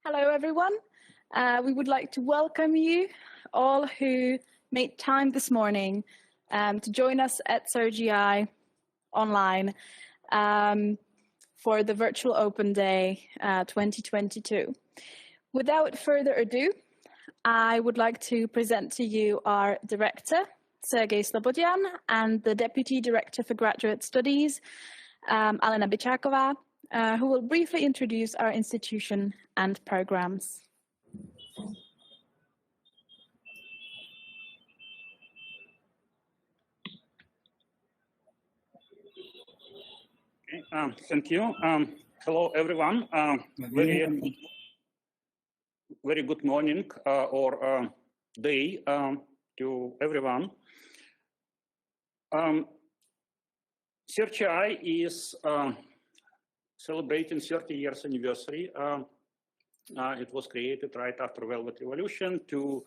Hello, everyone. We would like to welcome you all who made time this morning to join us at CERGE-EI online for the Virtual Open Day 2022. Without further ado, I would like to present to you our director, Sergey Slobodyan, and the Deputy Director for Graduate Studies, Alena Bičáková, who will briefly introduce our institution and programs. Okay, thank you. Hello, everyone. Very good morning or day to everyone. CERGE-EI is celebrating 30 years anniversary. It was created right after Velvet Revolution to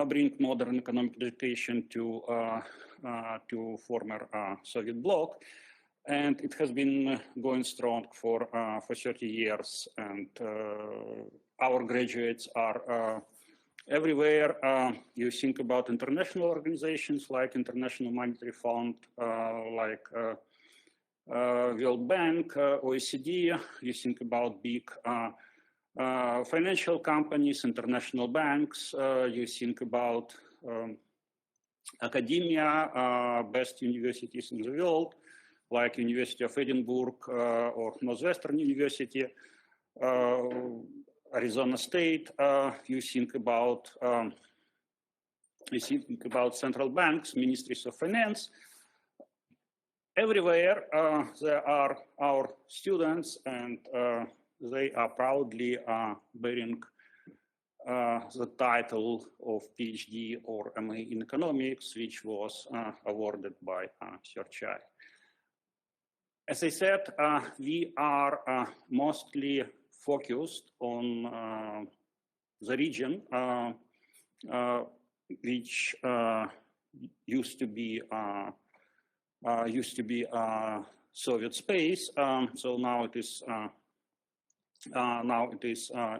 bring modern economic education to former Soviet bloc, and it has been going strong for 30 years. And our graduates are everywhere. You think about international organizations like International Monetary Fund, like World Bank, OECD. You think about big financial companies, international banks. You think about academia, best universities in the world, like University of Edinburgh or Northwestern University, Arizona State. You think about central banks, ministries of finance. Everywhere there are our students, and they are proudly bearing the title of PhD or MA in economics, which was awarded by CERGE-EI. As I said, we are mostly focused on the region, which used to be Soviet space. So now it is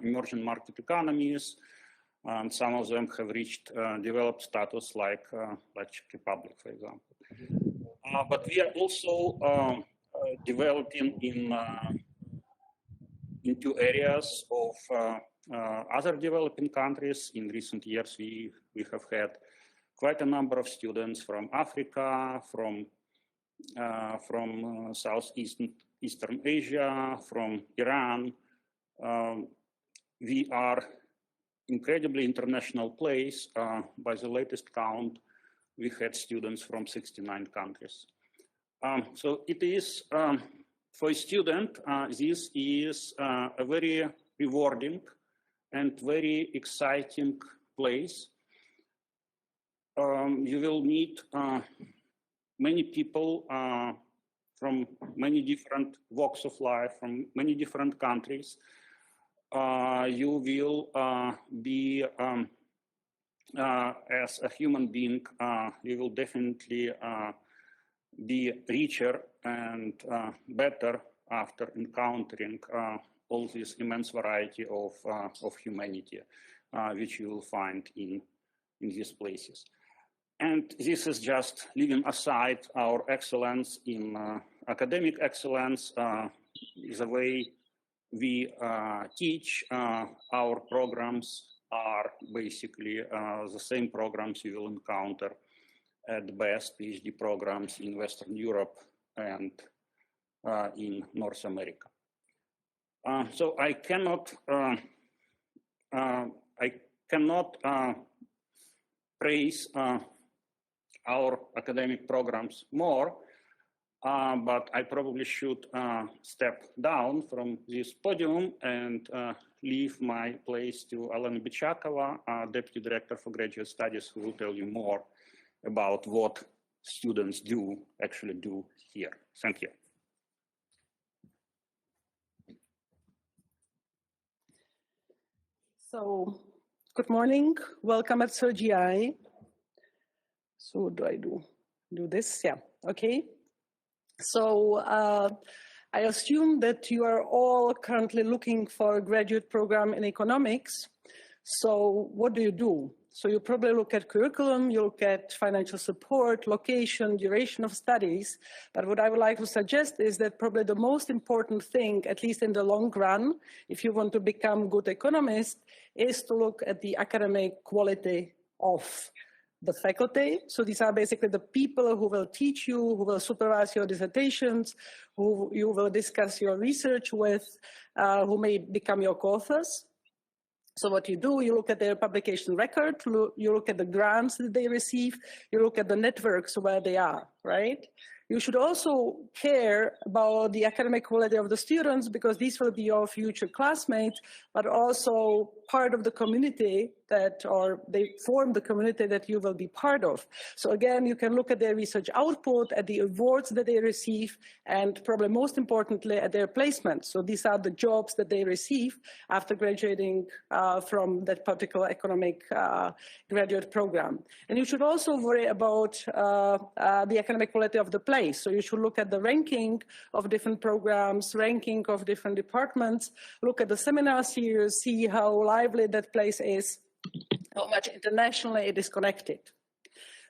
emerging market economies, and some of them have reached developed status, like Czech Republic, for example. But we are also developing into areas of other developing countries. In recent years, we have had quite a number of students from Africa, from Southeastern Asia, from Iran. We are incredibly international place. By the latest count, we had students from 69 countries. So it is, for a student, this is a very rewarding and very exciting place. You will meet many people from many different walks of life, from many different countries. You will be, as a human being, you will definitely be richer and better after encountering all this immense variety of humanity, which you will find in these places. And this is just leaving aside our excellence in academic excellence, the way we teach. Our programs are basically the same programs you will encounter at the best PhD programs in Western Europe and in North America. So I cannot praise our academic programs more, but I probably should step down from this podium and leave my place to Alena Bičáková, Deputy Director for Graduate Studies, who will tell you more about what students actually do here. Thank you. So, good morning. Welcome at CERGE-EI. So, do I do this? Yeah. Okay. So, I assume that you are all currently looking for a graduate program in economics. So what do? So you probably look at curriculum, you look at financial support, location, duration of studies. But what I would like to suggest is that probably the most important thing, at least in the long run, if you want to become a good economist, is to look at the academic quality of the faculty. So these are basically the people who will teach you, who will supervise your dissertations, who you will discuss your research with, who may become your co-authors. So what you do, you look at their publication record, you look at the grants that they receive, you look at the networks where they are, right? You should also care about the academic quality of the students because these will be your future classmates, but also part of the community or they form the community that you will be part of. So again, you can look at their research output, at the awards that they receive, and probably most importantly at their placements. So these are the jobs that they receive after graduating from that particular economic graduate program. And you should also worry about the academic quality of the place. So you should look at the ranking of different programs, ranking of different departments, look at the seminar series, see how lively that place is, how much internationally it is connected.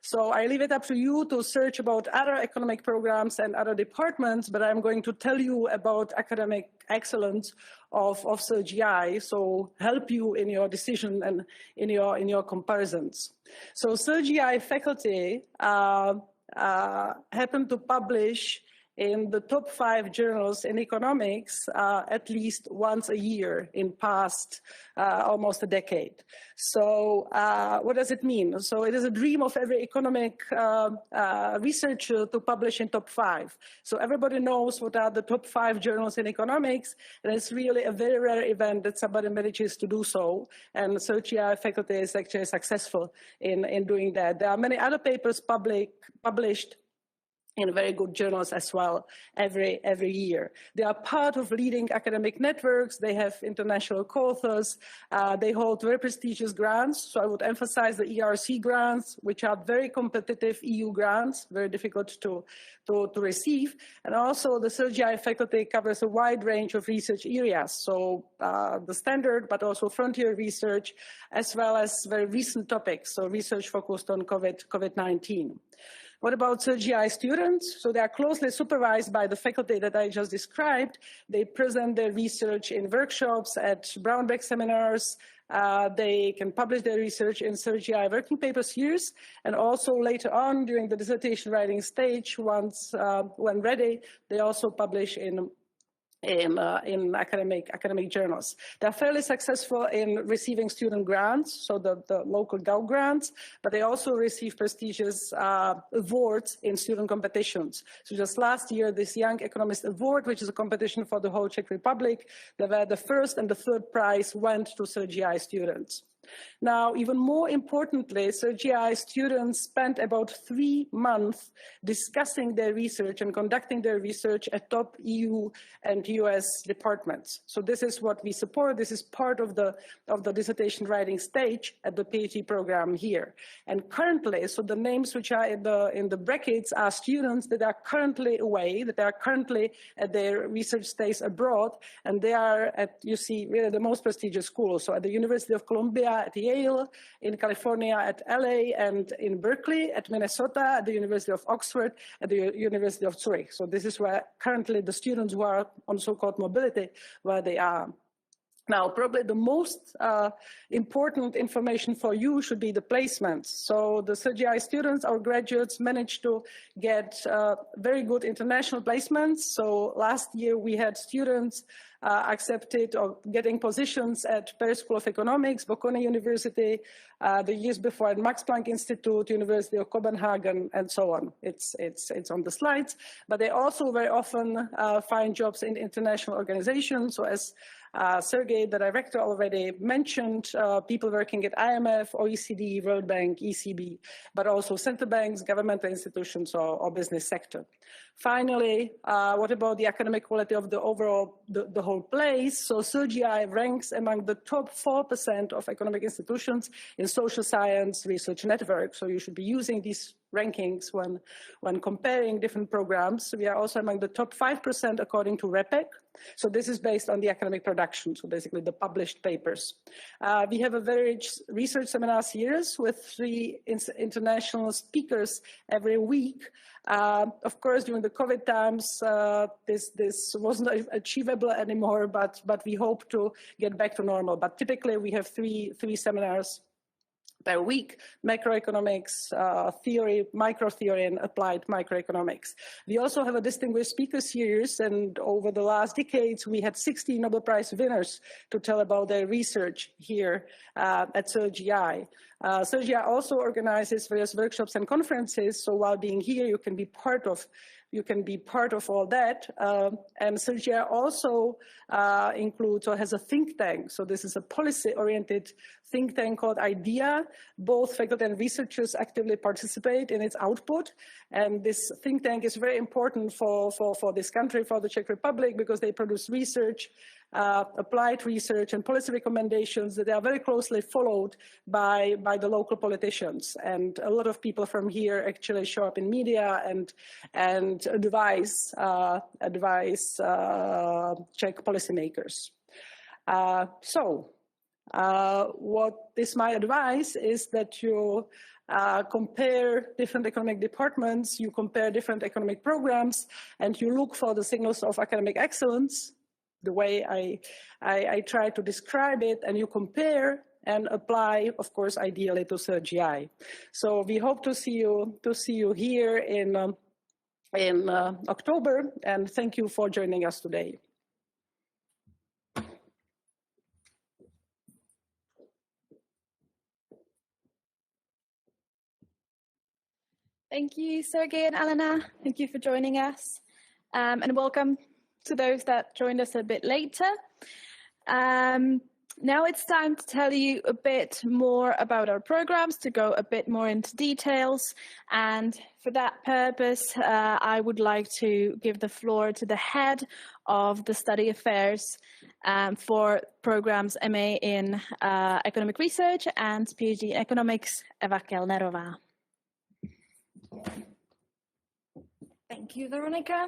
So I leave it up to you to search about other economic programs and other departments, but I'm going to tell you about academic excellence of CERGE-EI, so help you in your decision and in your comparisons. So CERGE-EI faculty happen to publish in the top 5 journals in economics at least once a year in past almost a decade. So what does it mean? So it is a dream of every economic researcher to publish in top 5. So everybody knows what are the top 5 journals in economics, and it's really a very rare event that somebody manages to do so. And CERGE-EI faculty is actually successful in doing that. There are many other papers published in very good journals as well every year. They are part of leading academic networks. They have international co-authors. They hold very prestigious grants. So I would emphasize the ERC grants, which are very competitive EU grants, very difficult to receive. And also the CERGE-EI faculty covers a wide range of research areas. So the standard, but also frontier research, as well as very recent topics. So research focused on COVID-19. What about CERGE-EI students? So they are closely supervised by the faculty that I just described. They present their research in workshops, at brown bag seminars. They can publish their research in CERGE-EI working paper series, and also later on during the dissertation writing stage, once when ready, they also publish in academic journals. They're fairly successful in receiving student grants, so the local Gov grants, but they also receive prestigious awards in student competitions. So just last year, this Young Economist Award, which is a competition for the whole Czech Republic, where the first and the third prize went to CERGE-EI students. Now, even more importantly, CERGE-EI students spent about 3 months discussing their research and conducting their research at top EU and US departments. So this is what we support. This is part of the dissertation writing stage at the PhD program here. And currently, so the names which are in the brackets are students that are currently away, that are currently at their research stays abroad, and they are at, you see, really the most prestigious schools. So at the University of Columbia, at Yale, in California at LA, and in Berkeley, at Minnesota, at the University of Oxford, at the University of Zurich. So this is where currently the students who are on so-called mobility, where they are. Now, probably the most important information for you should be the placements. So the CERGE-EI students, our graduates, managed to get very good international placements. So last year we had students accepted or getting positions at Paris School of Economics, Bocconi University, the years before at Max Planck Institute, University of Copenhagen, and so on. It's on the slides, but they also very often find jobs in international organizations. So as Sergey, the director, already mentioned, people working at IMF, OECD, World Bank, ECB, but also central banks, governmental institutions, or business sector. Finally, what about the academic quality of the overall, the whole place? So CERGE-EI ranks among the top 4% of economic institutions in social science research network. So you should be using these rankings when comparing different programs. We are also among the top 5% according to REPEC. So this is based on the academic production, so basically the published papers. We have a very rich research seminar series with 3 international speakers every week. Of course, during the COVID times, this wasn't achievable anymore, but we hope to get back to normal. But typically we have three seminars per week: macroeconomics, theory, microtheory, and applied microeconomics. We also have a distinguished speaker series, and over the last decades, we had 60 Nobel Prize winners to tell about their research here at CERGE-EI. CERGE-EI also organizes various workshops and conferences, so while being here, you can be part of all that. And CERGE-EI also includes or has a think tank. So this is a policy-oriented think tank called IDEA. Both faculty and researchers actively participate in its output. And this think tank is very important for this country, for the Czech Republic, because they produce research, applied research and policy recommendations that are very closely followed by the local politicians. And a lot of people from here actually show up in media and advise Czech policymakers. What is my advice is that you compare different economic departments, you compare different economic programs, and you look for the signals of academic excellence, the way I try to describe it, and you compare and apply, of course, ideally to CERGE-EI. So we hope to see you here in October, and thank you for joining us today. Thank you, Sergey and Alena. Thank you for joining us, and welcome to those that joined us a bit later. Now it's time to tell you a bit more about our programs, to go a bit more into details. And for that purpose, I would like to give the floor to the head of the study affairs for programs MA in Economic Research and PhD in Economics, Eva Kellnerová. Thank you, Veronica.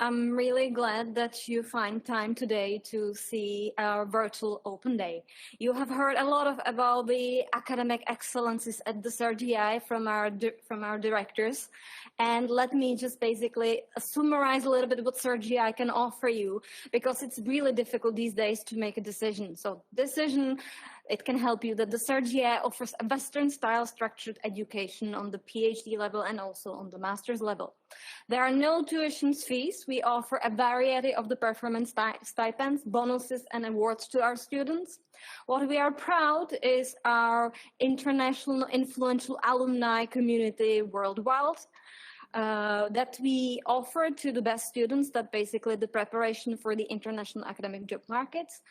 I'm really glad that you find time today to see our virtual open day. You have heard a lot about the academic excellences at the CERGE-EI from our directors. And let me just basically summarize a little bit what CERGE-EI can offer you, because it's really difficult these days to make a decision. So decision, it can help you that the CERGE-EI offers a Western-style structured education on the PhD level and also on the master's level. There are no tuition fees. We offer a variety of the performance stipends, bonuses, and awards to our students. What we are proud is our international influential alumni community worldwide that we offer to the best students, that basically the preparation for the international academic job markets.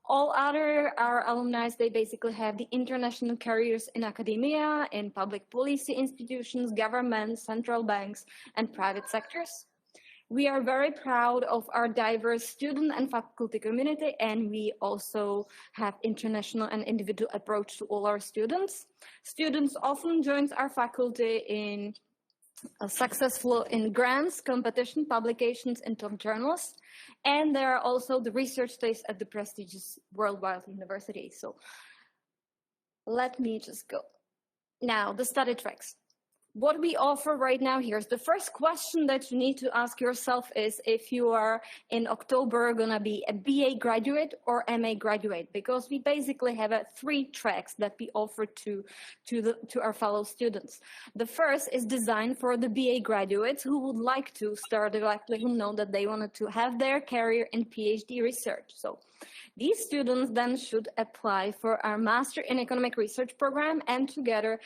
All our alumni, they basically have the international careers in academia, in public policy institutions, governments, central banks, and private sectors. We are very proud of our diverse student and faculty community, and we also have international and individual approach to all our students. Students often join our faculty in successful in grants, competition, publications, and top journals. And there are also the research days at the prestigious worldwide universities. So let me just go. Now, the study tracks. What we offer right now here is the first question that you need to ask yourself is if you are in October going to be a BA graduate or MA graduate, because we basically have 3 tracks that we offer to our fellow students. The first is designed for the BA graduates who would like to start directly, who know that they wanted to have their career in PhD research. So these students then should apply for our Master in Economic Research program and together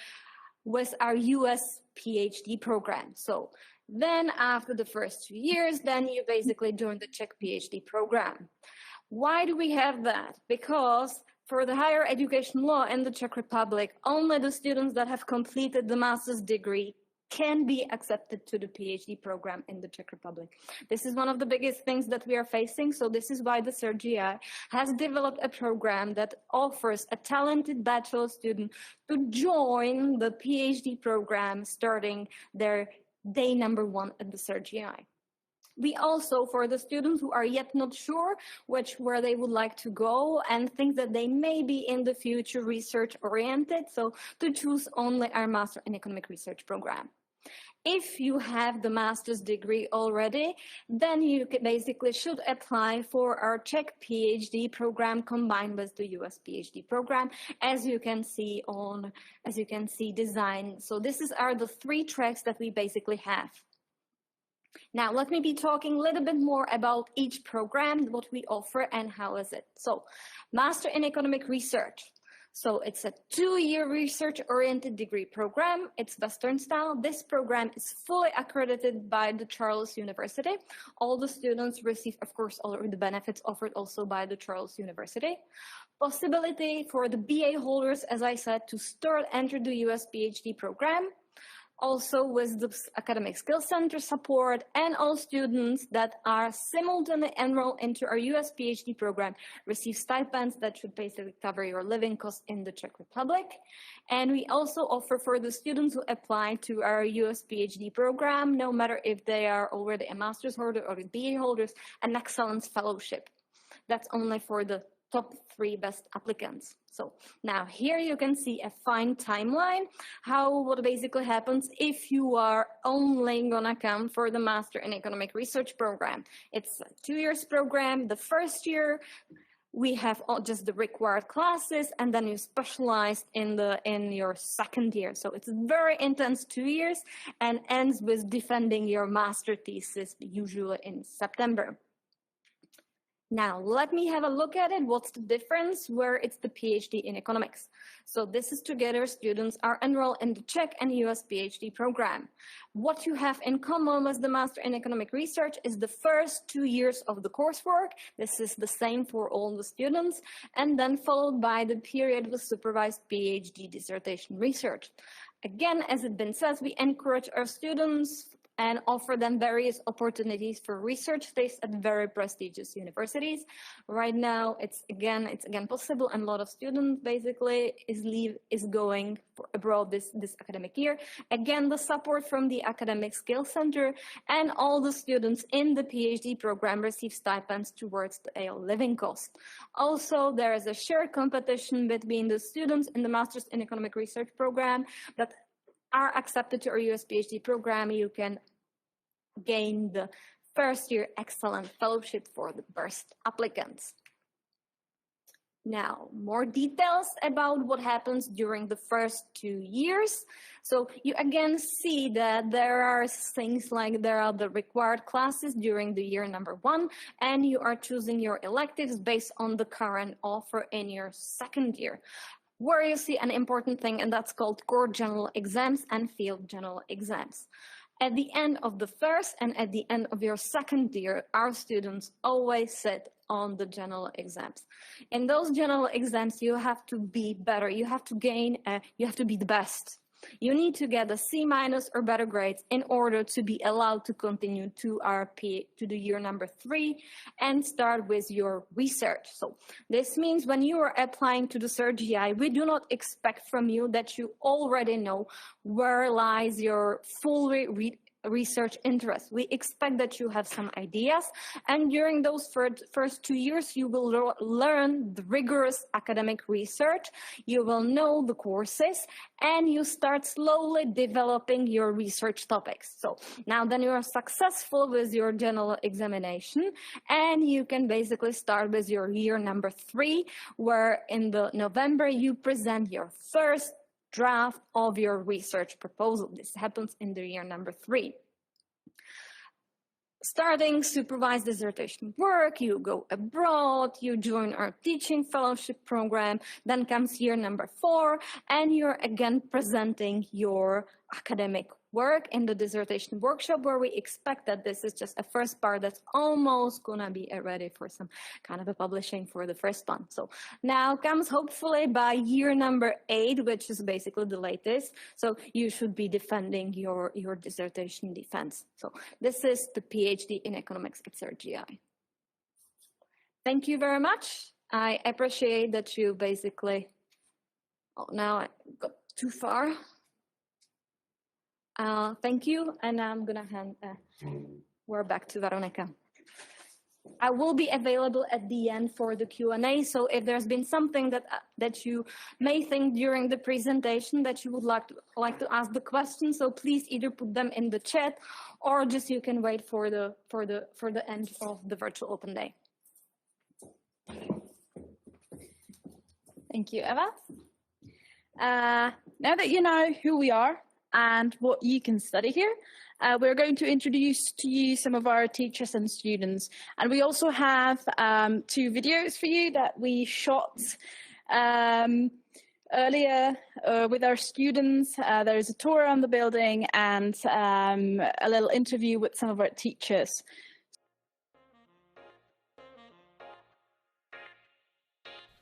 with our US PhD program. So then after the first 2 years, then you basically join the Czech PhD program. Why do we have that? Because for the higher education law in the Czech Republic, only the students that have completed the master's degree can be accepted to the PhD program in the Czech Republic. This is one of the biggest things that we are facing. So this is why the CERGE-EI has developed a program that offers a talented bachelor student to join the PhD program starting their day number 1 at the CERGE-EI. We also, for the students who are yet not sure where they would like to go and think that they may be in the future research oriented, so to choose only our Master in Economic Research program. If you have the master's degree already, then you basically should apply for our Czech PhD program combined with the US PhD program, as you can see design. So this are the 3 tracks that we basically have. Now, let me be talking a little bit more about each program, what we offer and how is it. So, Master in Economic Research. So it's a 2-year research-oriented degree program. It's Western style. This program is fully accredited by the Charles University. All the students receive, of course, all the benefits offered also by the Charles University. Possibility for the BA holders, as I said, to enter the US PhD program. Also with the Academic Skills Center support, and all students that are simultaneously enrolled into our US PhD program receive stipends that should basically cover your living costs in the Czech Republic. And we also offer for the students who apply to our US PhD program, no matter if they are already a master's holder or a BA holders, an excellence fellowship. That's only for the top 3 best applicants. So now here you can see a fine timeline, what basically happens if you are only gonna come for the Master in Economic Research program. It's a 2 years program. The first year we have just the required classes, and then you specialize in your second year. So it's very intense 2 years and ends with defending your master thesis, usually in September. Now, let me have a look at it. What's the difference where it's the PhD in economics? So this is together students are enrolled in the Czech and US PhD program. What you have in common with the Master in Economic Research is the first 2 years of the coursework. This is the same for all the students, and then followed by the period with supervised PhD dissertation research. Again, as it's been said, we encourage our students and offer them various opportunities for research stays at very prestigious universities. Right now, it's again possible, and a lot of students basically is going abroad this academic year. Again, the support from the Academic Skills Center, and all the students in the PhD program receive stipends towards the living cost. Also, there is a shared competition between the students in the Masters in Economic Research program that are accepted to our US PhD program. You can gain the first year excellent fellowship for the best applicants. Now, more details about what happens during the first 2 years. So you again see that there are things like there are the required classes during the year number 1, and you are choosing your electives based on the current offer in your second year, where you see an important thing, and that's called core general exams and field general exams. At the end of the first and at the end of your second year, our students always sit on the general exams. In those general exams, you have to be better. You have to you have to be the best. You need to get a C- or better grades in order to be allowed to continue to the year number 3 and start with your research. So this means when you are applying to the CERGE-EI, we do not expect from you that you already know where lies your full research interest. We expect that you have some ideas, and during those first 2 years, you will learn the rigorous academic research, you will know the courses, and you start slowly developing your research topics. So now then you are successful with your general examination, and you can basically start with your year number 3, where in the November you present your first draft of your research proposal. This happens in the year number 3. Starting supervised dissertation work, you go abroad, you join our teaching fellowship program, then comes year number 4, and you're again presenting your academic work in the dissertation workshop, where we expect that this is just a first part that's almost gonna be ready for some kind of a publishing for the first one. So now comes hopefully by year number 8, which is basically the latest. So you should be defending your dissertation defense. So this is the PhD in economics at CERGE-EI. Thank you very much. I appreciate that you basically, oh, now I got too far. Thank you, and I'm gonna hand word back to Veronika. I will be available at the end for the Q&A, so if there's been something that you may think during the presentation that you would like to ask the question, so please either put them in the chat or just you can wait for the end of the virtual open day. Thank you, Eva. Now that you know who we are and what you can study here, we're going to introduce to you some of our teachers and students. And we also have 2 videos for you that we shot earlier with our students. There's a tour on the building and a little interview with some of our teachers.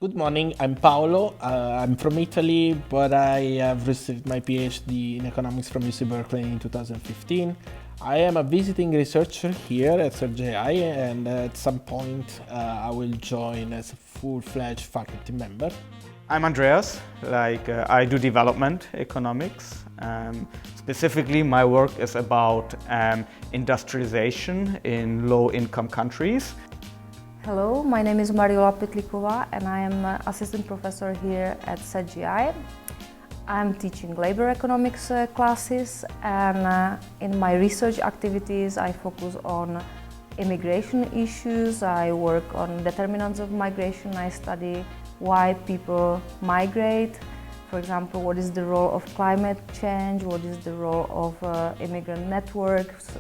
Good morning, I'm Paolo. I'm from Italy, but I have received my PhD in economics from UC Berkeley in 2015. I am a visiting researcher here at CERGE-EI, and at some point I will join as a full-fledged faculty member. I'm Andreas. I do development economics. Specifically, my work is about industrialization in low-income countries. Hello, my name is Mariola Petlikova and I am an assistant professor here at CERGE-EI. I'm teaching labor economics classes, and in my research activities I focus on immigration issues. I work on determinants of migration. I study why people migrate. For example, what is the role of climate change, what is the role of immigrant networks,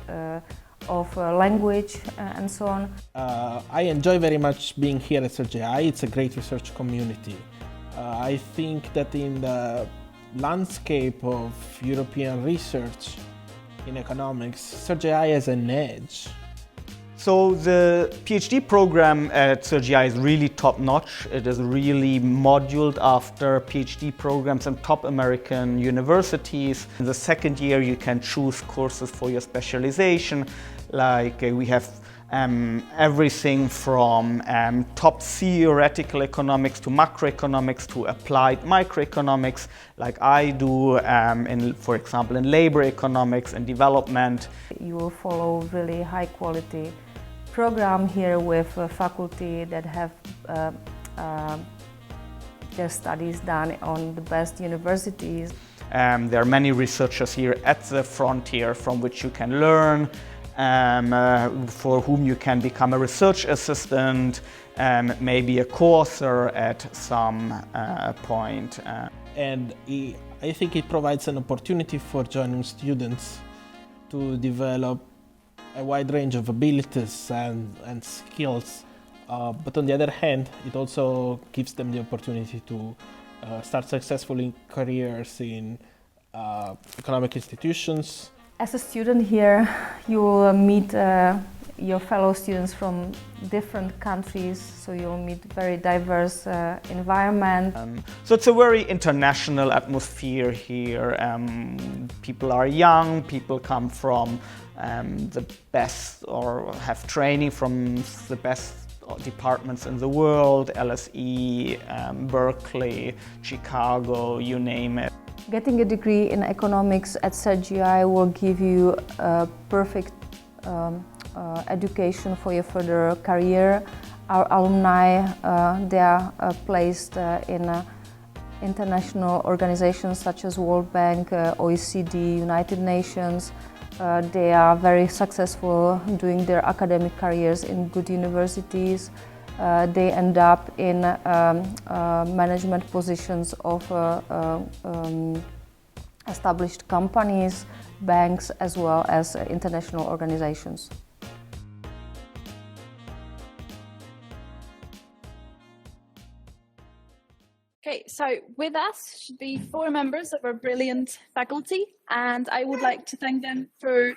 of language, and so on. I enjoy very much being here at CERGE-EI. It's a great research community. I think that in the landscape of European research in economics, CERGE-EI has an edge. So the PhD program at CERGE-EI is really top-notch. It is really moduled after PhD programs in top American universities. In the second year you can choose courses for your specialization. We have everything from top theoretical economics to macroeconomics to applied microeconomics, like I do, for example, in labor economics and development. You will follow really high quality program here with faculty that have their studies done on the best universities. There are many researchers here at the frontier from which you can learn, for whom you can become a research assistant, maybe a co-author at some point. And I think it provides an opportunity for joining students to develop a wide range of abilities and skills. But on the other hand, it also gives them the opportunity to start successful careers in economic institutions. As a student here, you will meet your fellow students from different countries, so you'll meet very diverse environment. So it's a very international atmosphere here. People are young, people come from the best or have training from the best departments in the world, LSE, Berkeley, Chicago, you name it. Getting a degree in economics at CERGE-EI will give you a perfect education for your further career. Our alumni, they are placed in international organizations such as World Bank, OECD, United Nations. They are very successful doing their academic careers in good universities. They end up in management positions of established companies, banks, as well as international organizations. Okay, so with us should be 4 members of our brilliant faculty, and I would like to thank them for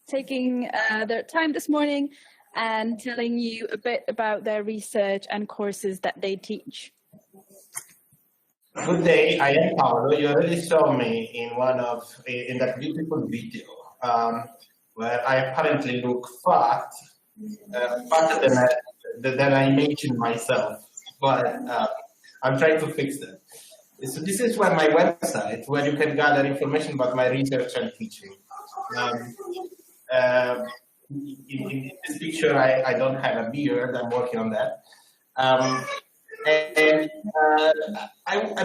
taking their time this morning and telling you a bit about their research and courses that they teach. Good day, I am Paolo. You already saw me in that beautiful video where I apparently look fat, fatter than I imagine myself, but I'm trying to fix that. So this is my website where you can gather information about my research and teaching. In this picture, I don't have a beard. I'm working on that. I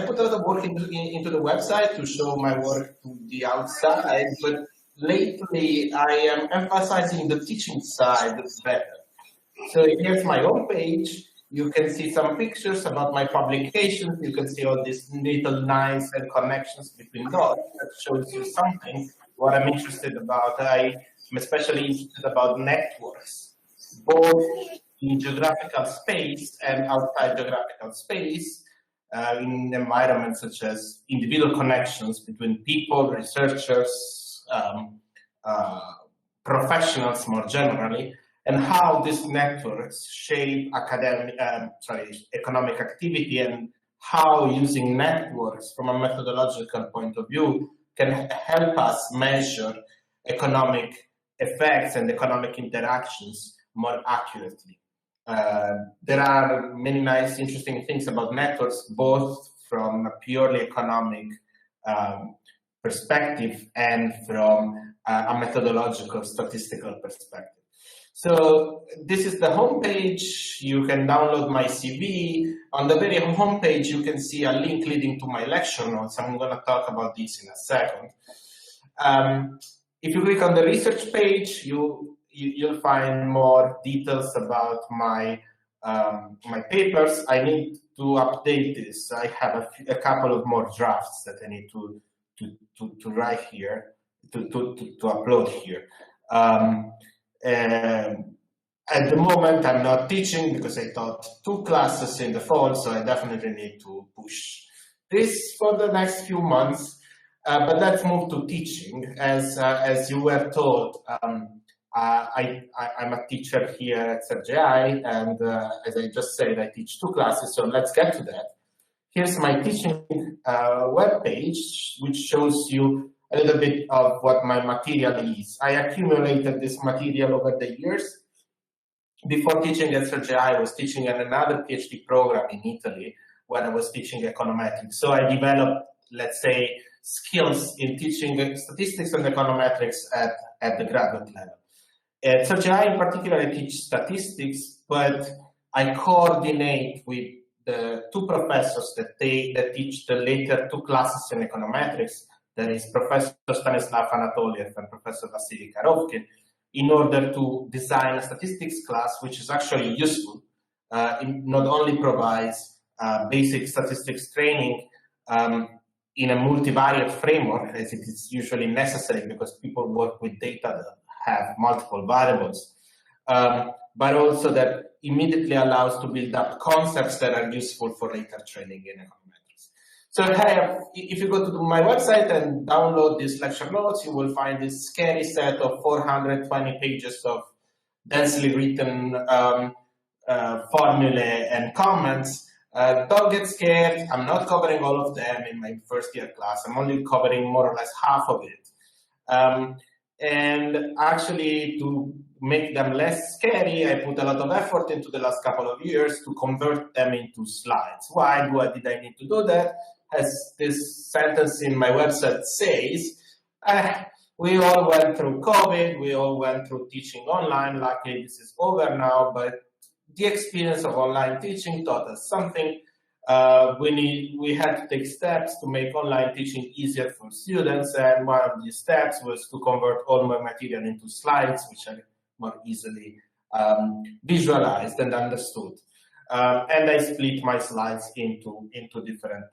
put a lot of work into the website to show my work to the outside, but lately I am emphasizing the teaching side better. So here's my homepage. You can see some pictures about my publications. You can see all these little lines and connections between those. That shows you something, what I'm interested about. I'm especially interested about networks, both in geographical space and outside geographical space, in environments such as individual connections between people, researchers, professionals more generally, and how these networks shape economic activity, and how using networks from a methodological point of view can help us measure economic effects and economic interactions more accurately. There are many nice, interesting things about networks, both from a purely economic perspective and from a methodological, statistical perspective. So this is the homepage. You can download my CV. On the very homepage, you can see a link leading to my lecture notes. I'm going to talk about this in a second. If you click on the research page, you'll find more details about my my papers. I need to update this. I have a couple of more drafts that I need to write here, to upload here. At the moment, I'm not teaching because I taught 2 classes in the fall, so I definitely need to push this for the next few months. But let's move to teaching. As you were told, I'm a teacher here at CERGE-EI, and as I just said, I teach 2 classes, so let's get to that. Here's my teaching webpage, which shows you a little bit of what my material is. I accumulated this material over the years. Before teaching at CERGE-EI, I was teaching in another PhD program in Italy when I was teaching econometrics. So I developed, let's say, skills in teaching statistics and econometrics at the graduate level. At CERGE-EI in particular, I teach statistics, but I coordinate with the 2 professors that teach the later 2 classes in econometrics. There is Professor Stanislav Anatoliev and Professor Vasily Karovkin, in order to design a statistics class, which is actually useful. It not only provides basic statistics training in a multivariate framework, as it is usually necessary because people work with data that have multiple variables, but also that immediately allows to build up concepts that are useful for later training in econometrics. So if you go to my website and download these lecture notes, you will find this scary set of 420 pages of densely written formulae and comments. Don't get scared. I'm not covering all of them in my first year class. I'm only covering more or less half of it. And actually, to make them less scary, I put a lot of effort into the last couple of years to convert them into slides. Why did I need to do that? As this sentence in my website says, we all went through COVID, we all went through teaching online. Luckily, this is over now, but the experience of online teaching taught us something. We had to take steps to make online teaching easier for students, and one of these steps was to convert all my material into slides, which are more easily visualized and understood. And I split my slides into different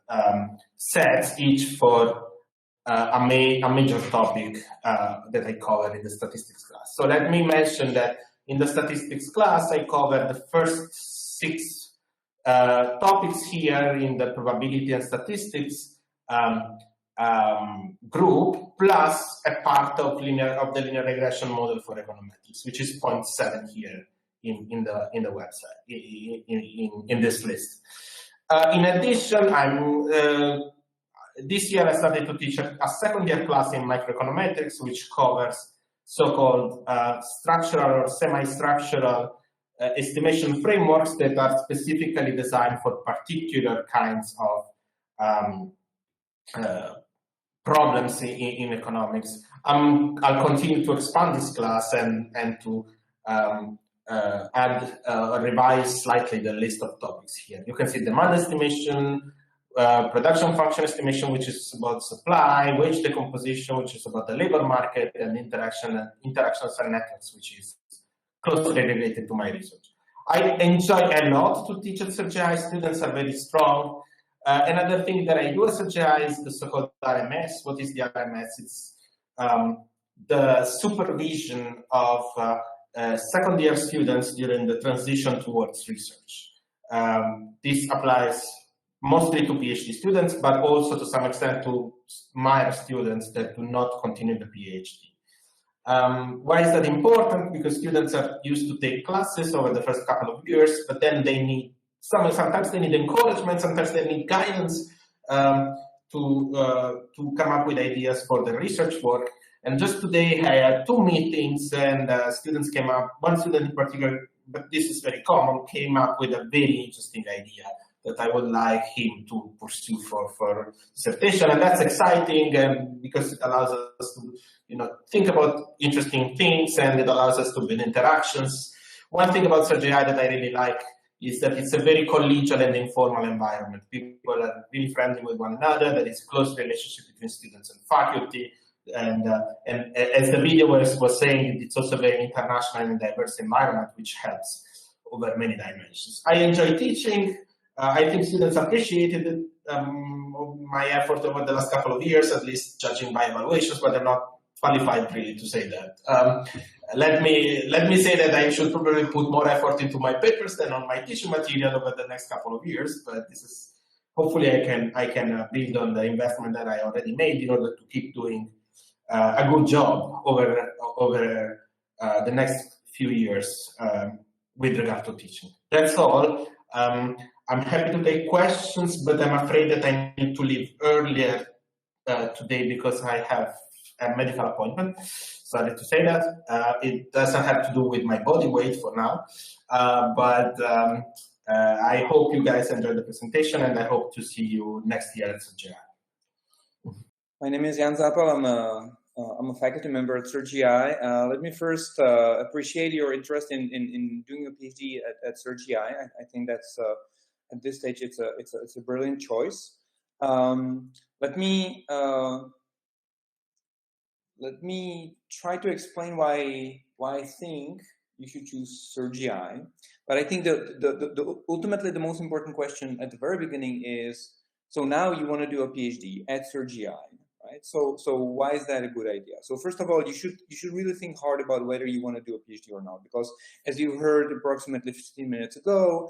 sets, each for a major topic that I cover in the statistics class. So let me mention that in the statistics class, I covered the first 6 topics here in the probability and statistics group, plus a part of the linear regression model for econometrics, which is 0.7 here in the website, in this list. In addition, this year I started to teach a second-year class in microeconometrics, which covers so-called structural or semi-structural estimation frameworks that are specifically designed for particular kinds of problems in economics. I'll continue to expand this class and to revise slightly the list of topics here. You can see demand estimation, production function estimation, which is about supply, wage decomposition, which is about the labor market, and interactions and networks, which is closely related to my research. I enjoy a lot to teach at CERGE-EI. Students are very strong. Another thing that I do at CERGE-EI is the so-called RMS. What is the RMS? It's the supervision of second-year students during the transition towards research. This applies mostly to PhD students, but also to some extent to MAER students that do not continue the PhD. Why is that important? Because students are used to take classes over the first couple of years, but then they need sometimes they need encouragement, sometimes they need guidance to come up with ideas for the research work. And just today I had 2 meetings, and students came up, one student in particular, but this is very common, came up with a very interesting idea that I would like him to pursue for dissertation. And that's exciting, and because it allows us to think about interesting things, and it allows us to build interactions. One thing about CERGE-EI that I really like is that it's a very collegial and informal environment. People are really friendly with one another. There is a close relationship between students and faculty. And as the video was saying, it's also a very international and diverse environment, which helps over many dimensions. I enjoy teaching. I think students appreciated my effort over the last couple of years, at least judging by evaluations, but they're not qualified really to say that. Let me say that I should probably put more effort into my papers than on my teaching material over the next couple of years, but this is hopefully I can build on the investment that I already made in order to keep doing a good job over the next few years with regard to teaching. That's all. I'm happy to take questions, but I'm afraid that I need to leave earlier today because I have a medical appointment. Sorry to say that. It doesn't have to do with my body weight for now, but I hope you guys enjoyed the presentation, and I hope to see you next year at CERGE-EI. My name is Jan Zapal. I'm a faculty member at CERGE-EI. Let me first appreciate your interest in doing a PhD at CERGE-EI. I think that's at this stage it's a brilliant choice. Let me try to explain why I think you should choose CERGE-EI. But I think ultimately the most important question at the very beginning is, so now you want to do a PhD at CERGE-EI, right? So why is that a good idea? So first of all, you should really think hard about whether you want to do a PhD or not, because as you heard approximately 15 minutes ago,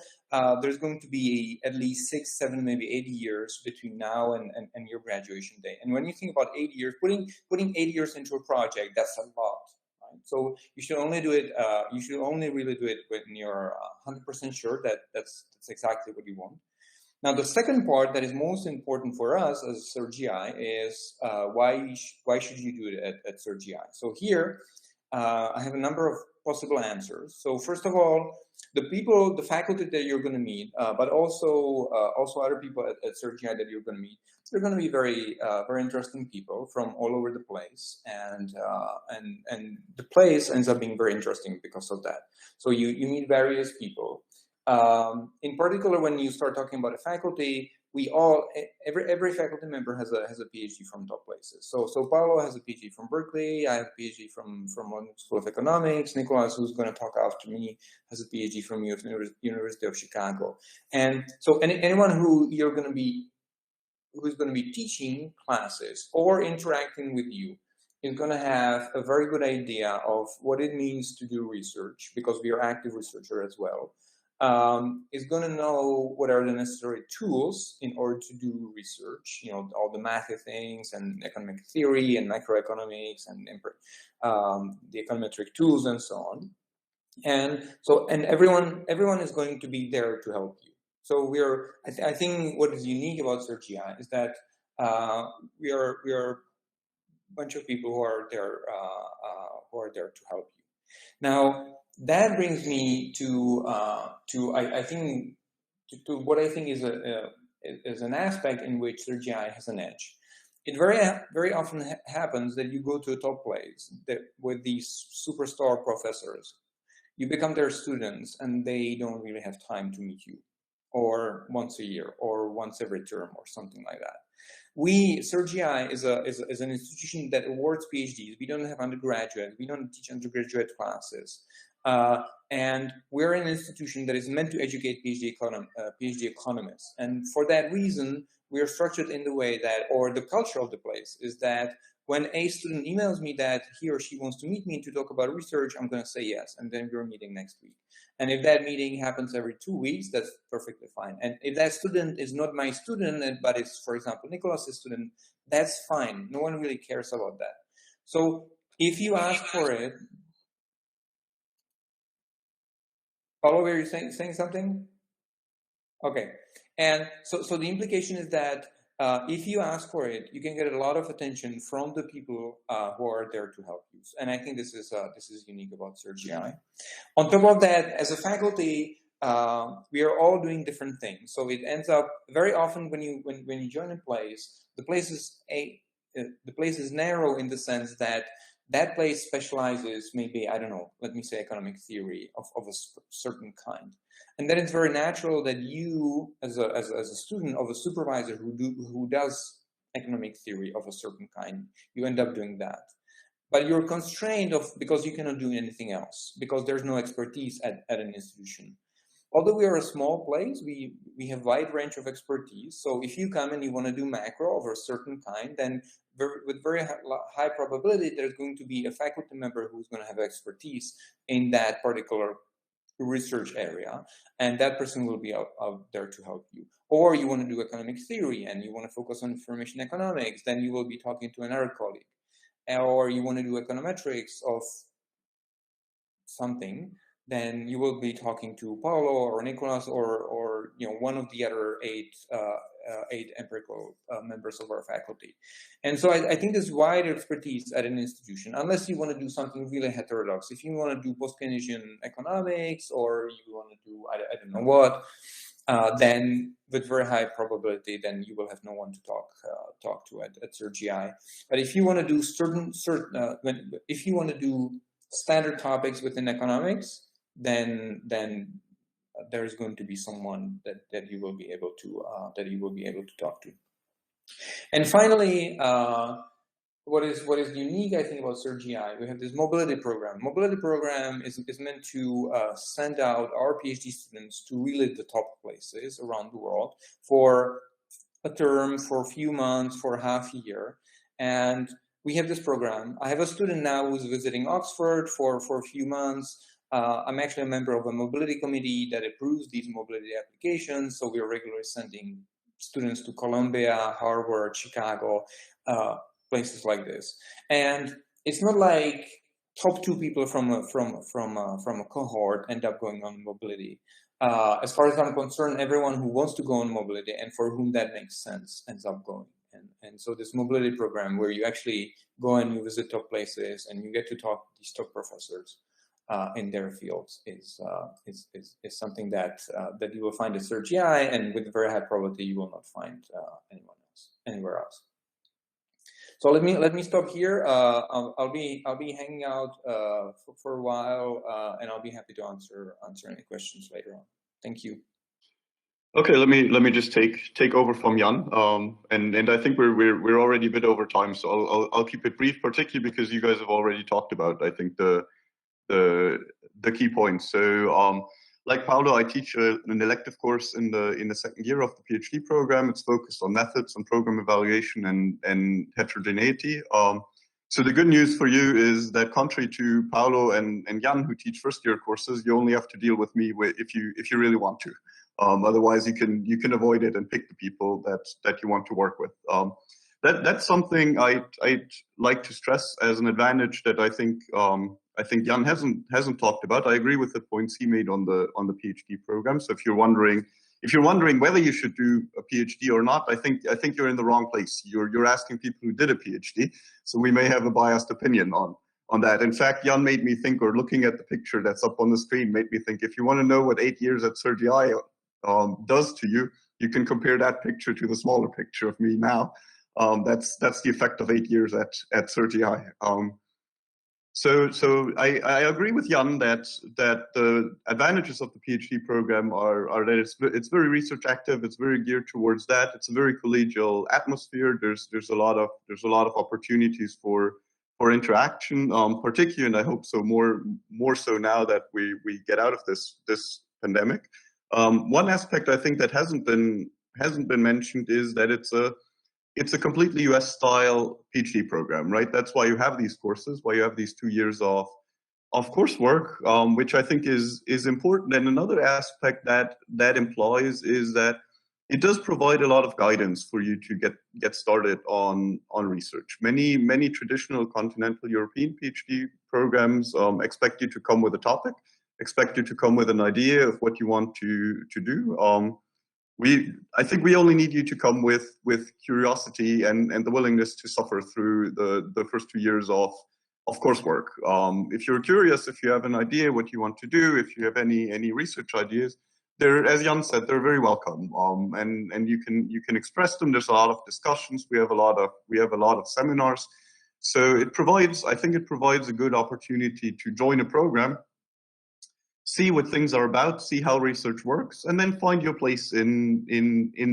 there's going to be at least 6, 7, maybe 8 years between now and your graduation day. And when you think about 8 years, putting 8 years into a project, that's a lot. Right? So you should only do it. You should only really do it when you're 100% sure that that's exactly what you want. Now, the second part that is most important for us as CERGE-EI is why should you do it at CERGE-EI? So here, I have a number of possible answers. So first of all, the faculty that you're going to meet, but also other people at CERGE-EI that you're going to meet, they're going to be very interesting people from all over the place, and the place ends up being very interesting because of that. So you meet various people. In particular, when you start talking about a faculty, every faculty member has a PhD from top places. So Paolo has a PhD from Berkeley. I have a PhD from London School of Economics. Nicholas, who's going to talk after me, has a PhD from University of Chicago. And so anyone who's going to be teaching classes or interacting with you is going to have a very good idea of what it means to do research, because we are active researchers as well. is going to know what are the necessary tools in order to do research, you know, all the mathy things and economic theory and macroeconomics and the econometric tools and so on. And so, and everyone is going to be there to help you. So I think what is unique about CERGE-EI is that we are a bunch of people who are there to help you. Now, that brings me to what I think is an aspect in which CERGE-EI has an edge. It very often happens that you go to a top place with these superstar professors. You become their students, and they don't really have time to meet you, or once a year, or once every term, or something like that. CERGE-EI is an institution that awards PhDs. We don't have undergraduates. We don't teach undergraduate classes. And we're an institution that is meant to educate PhD economists. And for that reason, we are structured in the way that, or the culture of the place is that when a student emails me that he or she wants to meet me to talk about research, I'm going to say yes, and then we're meeting next week. And if that meeting happens every 2 weeks, that's perfectly fine. And if that student is not my student, but it's, for example, Nicholas's student, that's fine. No one really cares about that. So if you ask for it, Paulo, were you saying something? Okay. And so the implication is that if you ask for it, you can get a lot of attention from the people who are there to help you. And I think this is unique about CERGE-EI. On top of that, as a faculty, we are all doing different things. So it ends up very often when you join a place, the place is narrow in the sense that that place specializes maybe, I don't know, let me say economic theory of a certain kind. And then it's very natural that you, as a student of a supervisor who does economic theory of a certain kind, you end up doing that. But you're constrained because you cannot do anything else, because there's no expertise at an institution. Although we are a small place, we have a wide range of expertise. So if you come and you want to do macro of a certain kind, then with very high probability, there's going to be a faculty member who's going to have expertise in that particular research area, and that person will be out there to help you. Or you want to do economic theory and you want to focus on information economics, then you will be talking to another colleague. Or you want to do econometrics of something, then you will be talking to Paulo or Nicholas or you know, one of the other eight empirical members of our faculty. And so I think there's wide expertise at an institution, unless you want to do something really heterodox. If you want to do post-Keynesian economics, or you want to do I don't know what, then with very high probability, then you will have no one to talk to at CERGE-EI. But if you want to do if you want to do standard topics within economics, then there's going to be someone that you will be able to talk to. And finally, what is unique, I think, about CERGE-EI, we have this mobility program. Mobility program is meant to send out our PhD students to really the top places around the world for a term, for a few months, for half a year. And we have this program. I have a student now who's visiting Oxford for a few months. I'm actually a member of a mobility committee that approves these mobility applications. So we are regularly sending students to Columbia, Harvard, Chicago, places like this. And it's not like top 2 people from a cohort end up going on mobility. As far as I'm concerned, everyone who wants to go on mobility and for whom that makes sense ends up going. And so this mobility program, where you actually go and you visit top places and you get to talk to these top professors in their fields, is something that you will find at CERGE-EI, and with very high probability you will not find anywhere else. So let me stop here. I'll be hanging out for a while, and I'll be happy to answer any questions later on. Thank you. Okay, let me just take over from Jan, and I think we're already a bit over time, so I'll keep it brief, particularly because you guys have already talked about, I think, the key points. So like Paulo, I teach an elective course in the second year of the PhD program. It's focused on methods, on program evaluation, and heterogeneity. So the good news for you is that contrary to Paolo and Jan, who teach first-year courses, you only have to deal with me if you really want to. Otherwise, you can avoid it and pick the people that you want to work with. That's something I'd like to stress as an advantage that I think Jan hasn't talked about. I agree with the points he made on the PhD program. So if you're wondering whether you should do a PhD or not, I think you're in the wrong place. You're asking people who did a PhD, so we may have a biased opinion on that. In fact, Jan made me think, or looking at the picture that's up on the screen, made me think, if you want to know what 8 years at CERGE-EI does to you, you can compare that picture to the smaller picture of me now. That's the effect of 8 years at CERGE-EI. So I agree with Jan that the advantages of the PhD program are that it's very research active, it's very geared towards that, it's a very collegial atmosphere. There's a lot of opportunities for interaction, particularly, and I hope so more so now that we get out of this pandemic. One aspect I think that hasn't been mentioned is that it's a completely US style PhD program, right? That's why you have these courses, why you have these 2 years of coursework, which I think is important. And another aspect that implies is that it does provide a lot of guidance for you to get started on research. Many traditional continental European PhD programs expect you to come with a topic, expect you to come with an idea of what you want to do. I think we only need you to come with curiosity and the willingness to suffer through the first 2 years of coursework. If you're curious, if you have an idea what you want to do, if you have any research ideas, as Jan said, they're very welcome. And you can express them. There's a lot of discussions. We have a lot of seminars. So I think it provides a good opportunity to join a program, see what things are about, see how research works, and then find your place in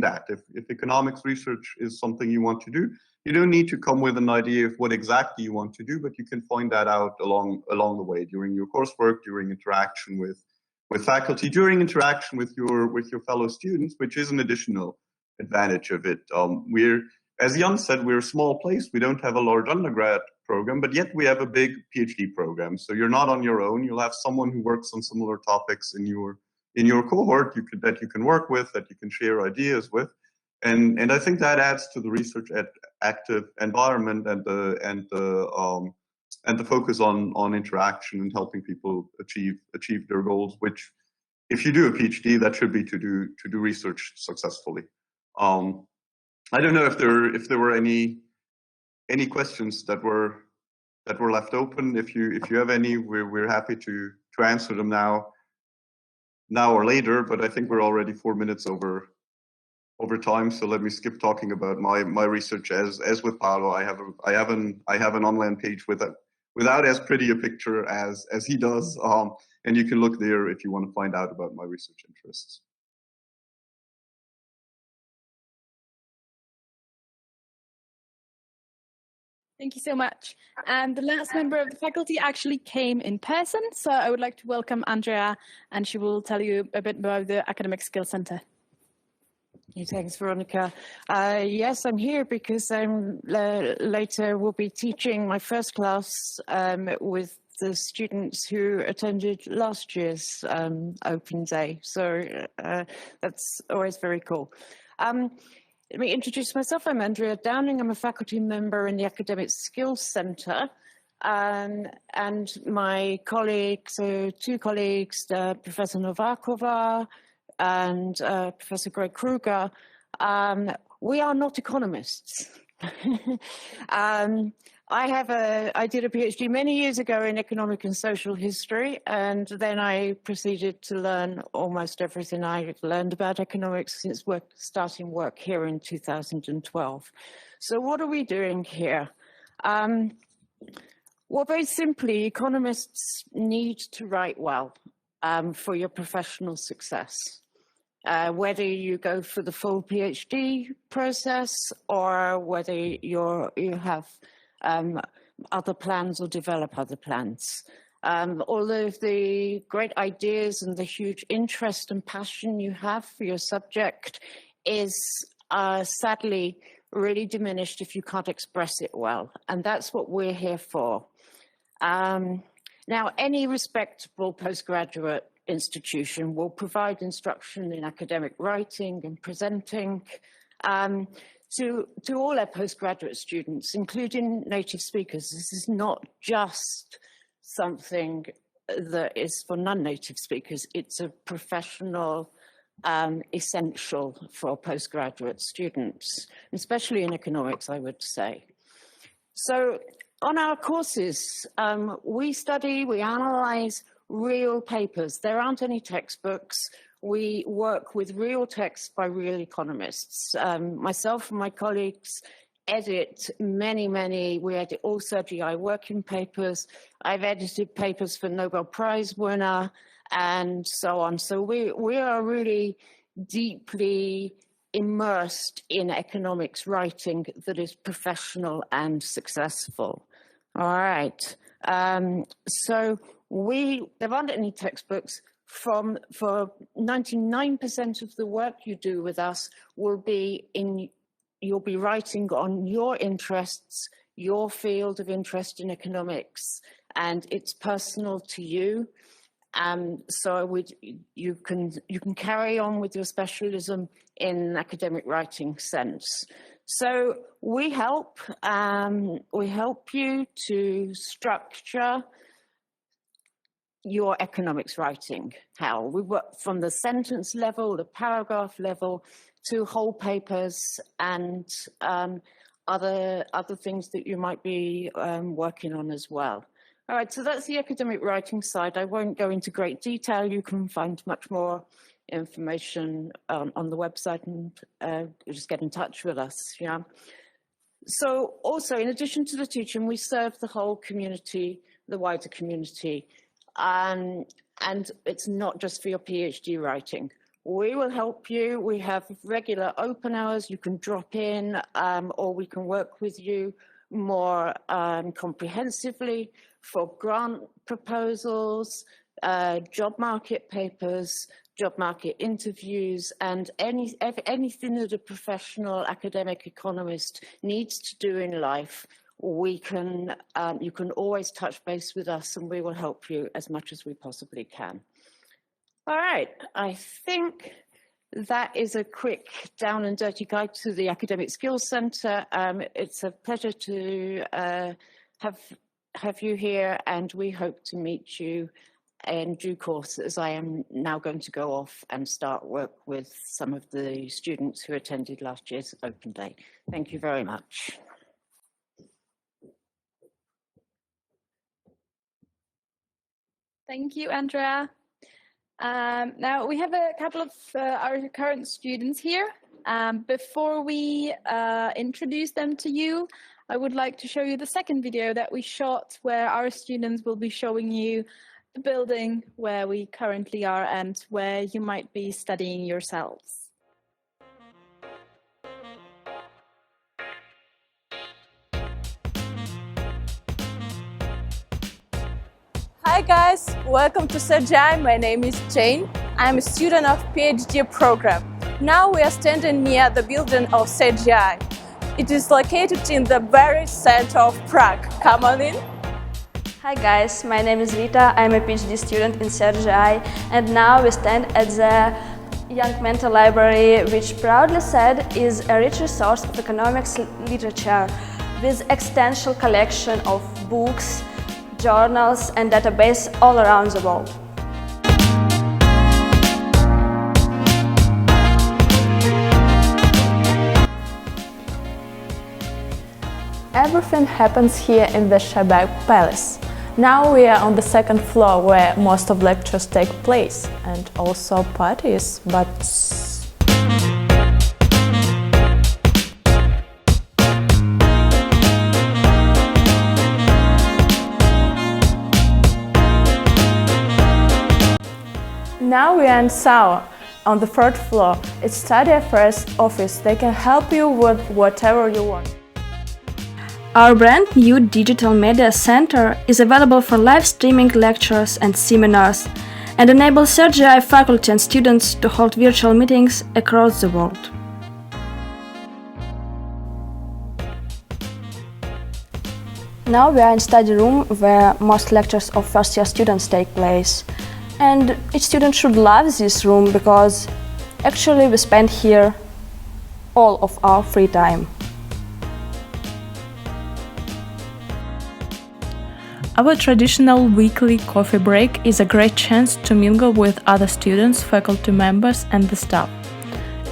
that. If economics research is something you want to do, you don't need to come with an idea of what exactly you want to do, but you can find that out along the way during your coursework, during interaction with faculty, during interaction with your fellow students, which is an additional advantage of it. As Jan said, we're a small place. We don't have a large undergrad program, but yet we have a big PhD program. So you're not on your own. You'll have someone who works on similar topics in your cohort that you can work with, that you can share ideas with, and I think that adds to the research active environment and the focus on interaction and helping people achieve their goals. Which, if you do a PhD, that should be to do research successfully. I don't know if there were any questions that were left open. If you have any, we're happy to answer them now or later. But I think we're already 4 minutes over time. So let me skip talking about my research. As with Paolo, I have an online page without as pretty a picture as he does, and you can look there if you want to find out about my research interests. Thank you so much. And the last member of the faculty actually came in person, so I would like to welcome Andrea, and she will tell you a bit about the Academic Skills Center. Thanks, Veronica. Yes, I'm here because I'm later will be teaching my first class with the students who attended last year's open day. So that's always very cool. Let me introduce myself. I'm Andrea Downing. I'm a faculty member in the Academic Skills Center. And my colleagues, two colleagues, Professor Nováková and Professor Greg Kruger, we are not economists. I did a PhD many years ago in economic and social history, and then I proceeded to learn almost everything I learned about economics since starting work here in 2012. So what are we doing here? Well, very simply, economists need to write well for your professional success. Whether you go for the full PhD process or whether you have other plans or develop other plans. All of the great ideas and the huge interest and passion you have for your subject is sadly really diminished if you can't express it well. And that's what we're here for. Now, any respectable postgraduate institution will provide instruction in academic writing and presenting to all their postgraduate students, including native speakers. This is not just something that is for non-native speakers. It's a professional essential for postgraduate students, especially in economics, I would say. So on our courses, we analyze real papers. There aren't any textbooks. We work with real texts by real economists. Myself and my colleagues edit we edit all CERGE-EI working papers. I've edited papers for Nobel Prize winner and so on. So we are really deeply immersed in economics writing that is professional and successful. All right. So there aren't any textbooks. For 99% of the work you do with us you'll be writing on your interests, your field of interest in economics, and it's personal to you. So you can carry on with your specialism in academic writing sense. So we help you to structure your economics writing. How we work from the sentence level, the paragraph level, to whole papers and other things that you might be working on as well. All right, so that's the academic writing side. I won't go into great detail. You can find much more information on the website and just get in touch with us. Yeah. So also, in addition to the teaching, we serve the whole community, the wider community. And it's not just for your PhD writing. We will help you. We have regular open hours. You can drop in, or we can work with you more comprehensively for grant proposals, job market papers, job market interviews, and anything that a professional academic economist needs to do in life. You can always touch base with us and we will help you as much as we possibly can. All right, I think that is a quick down and dirty guide to the Academic Skills Centre. It's a pleasure to have you here, and we hope to meet you in due course, as I am now going to go off and start work with some of the students who attended last year's Open Day. Thank you very much. Thank you, Andrea. Now we have a couple of our current students here. Before we introduce them to you, I would like to show you the second video that we shot, where our students will be showing you the building where we currently are and where you might be studying yourselves. Hi guys, welcome to CERGE-EI. My name is Jane. I'm a student of PhD program. Now we are standing near the building of CERGE-EI. It is located in the very center of Prague. Come on in. Hi guys, my name is Rita. I'm a PhD student in CERGE-EI, and now we stand at the Young Mentor Library, which proudly said is a rich resource of economics literature with extensive collection of books, journals and database all around the world. Everything happens here in the Shabak Palace. Now we are on the second floor where most of lectures take place, and also parties, but now we are in SAO, on the third floor. It's Study Affairs office. They can help you with whatever you want. Our brand new digital media center is available for live streaming lectures and seminars, and enables CERGE-EI faculty and students to hold virtual meetings across the world. Now we are in study room where most lectures of first year students take place. And each student should love this room because actually we spend here all of our free time. Our traditional weekly coffee break is a great chance to mingle with other students, faculty members and the staff.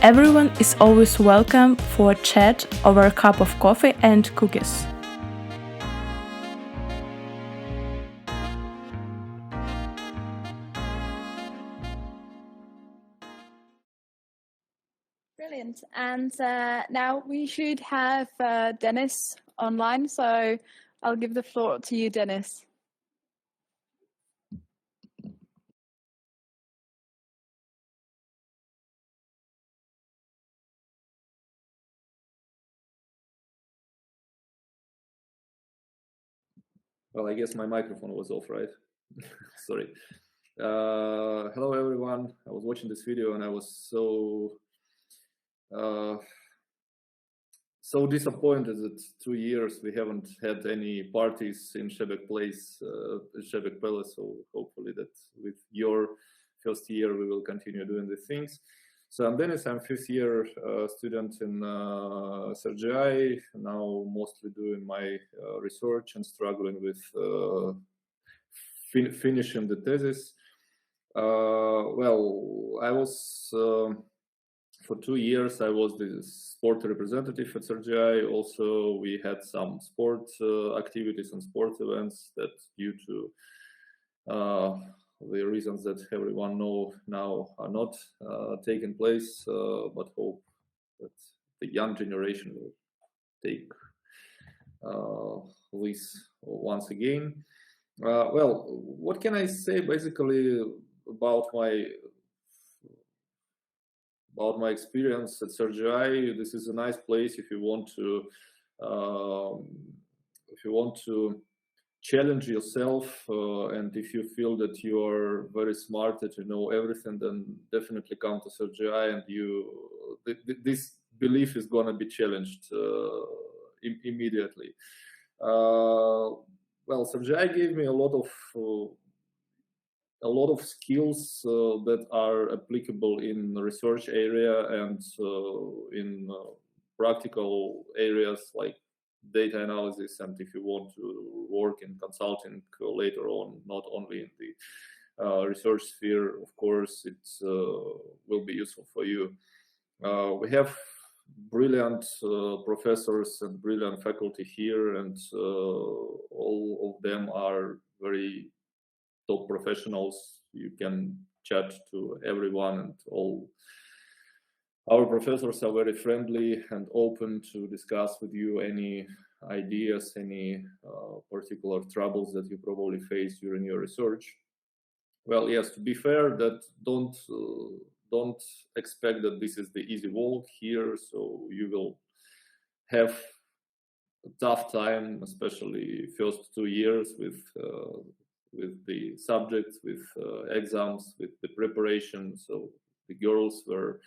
Everyone is always welcome for a chat over a cup of coffee and cookies. Brilliant. And now we should have Dennis online, so I'll give the floor to you, Dennis. Well, I guess my microphone was off, right? Sorry. Hello, everyone. I was watching this video and I was so disappointed that 2 years we haven't had any parties in Šebek Place, Šebek Palace. So hopefully that with your first year we will continue doing these things. So I'm Dennis. I'm 5th year student in CERGE-EI, now mostly doing my research and struggling with finishing the thesis. Well, I was for 2 years I was the sport representative at CERGE-EI. Also, we had some sport activities and sports events that, due to the reasons that everyone know now, are not taking place, but hope that the young generation will take this once again. Well, what can I say basically about my experience at CERGE-EI? This is a nice place if you want to challenge yourself, and if you feel that you are very smart, that you know everything, then definitely come to CERGE-EI, and this belief is going to be challenged immediately. Well, CERGE-EI gave me a lot of skills that are applicable in the research area and in practical areas like data analysis, and if you want to work in consulting later on, not only in the research sphere, of course, it will be useful for you. We have brilliant professors and brilliant faculty here, and all of them are very top professionals. You can chat to everyone, and all our professors are very friendly and open to discuss with you any ideas, any particular troubles that you probably face during your research. Well, yes, to be fair, that don't expect that this is the easy walk here. So you will have a tough time, especially first 2 years with the subjects, with exams, with the preparation. So the girls were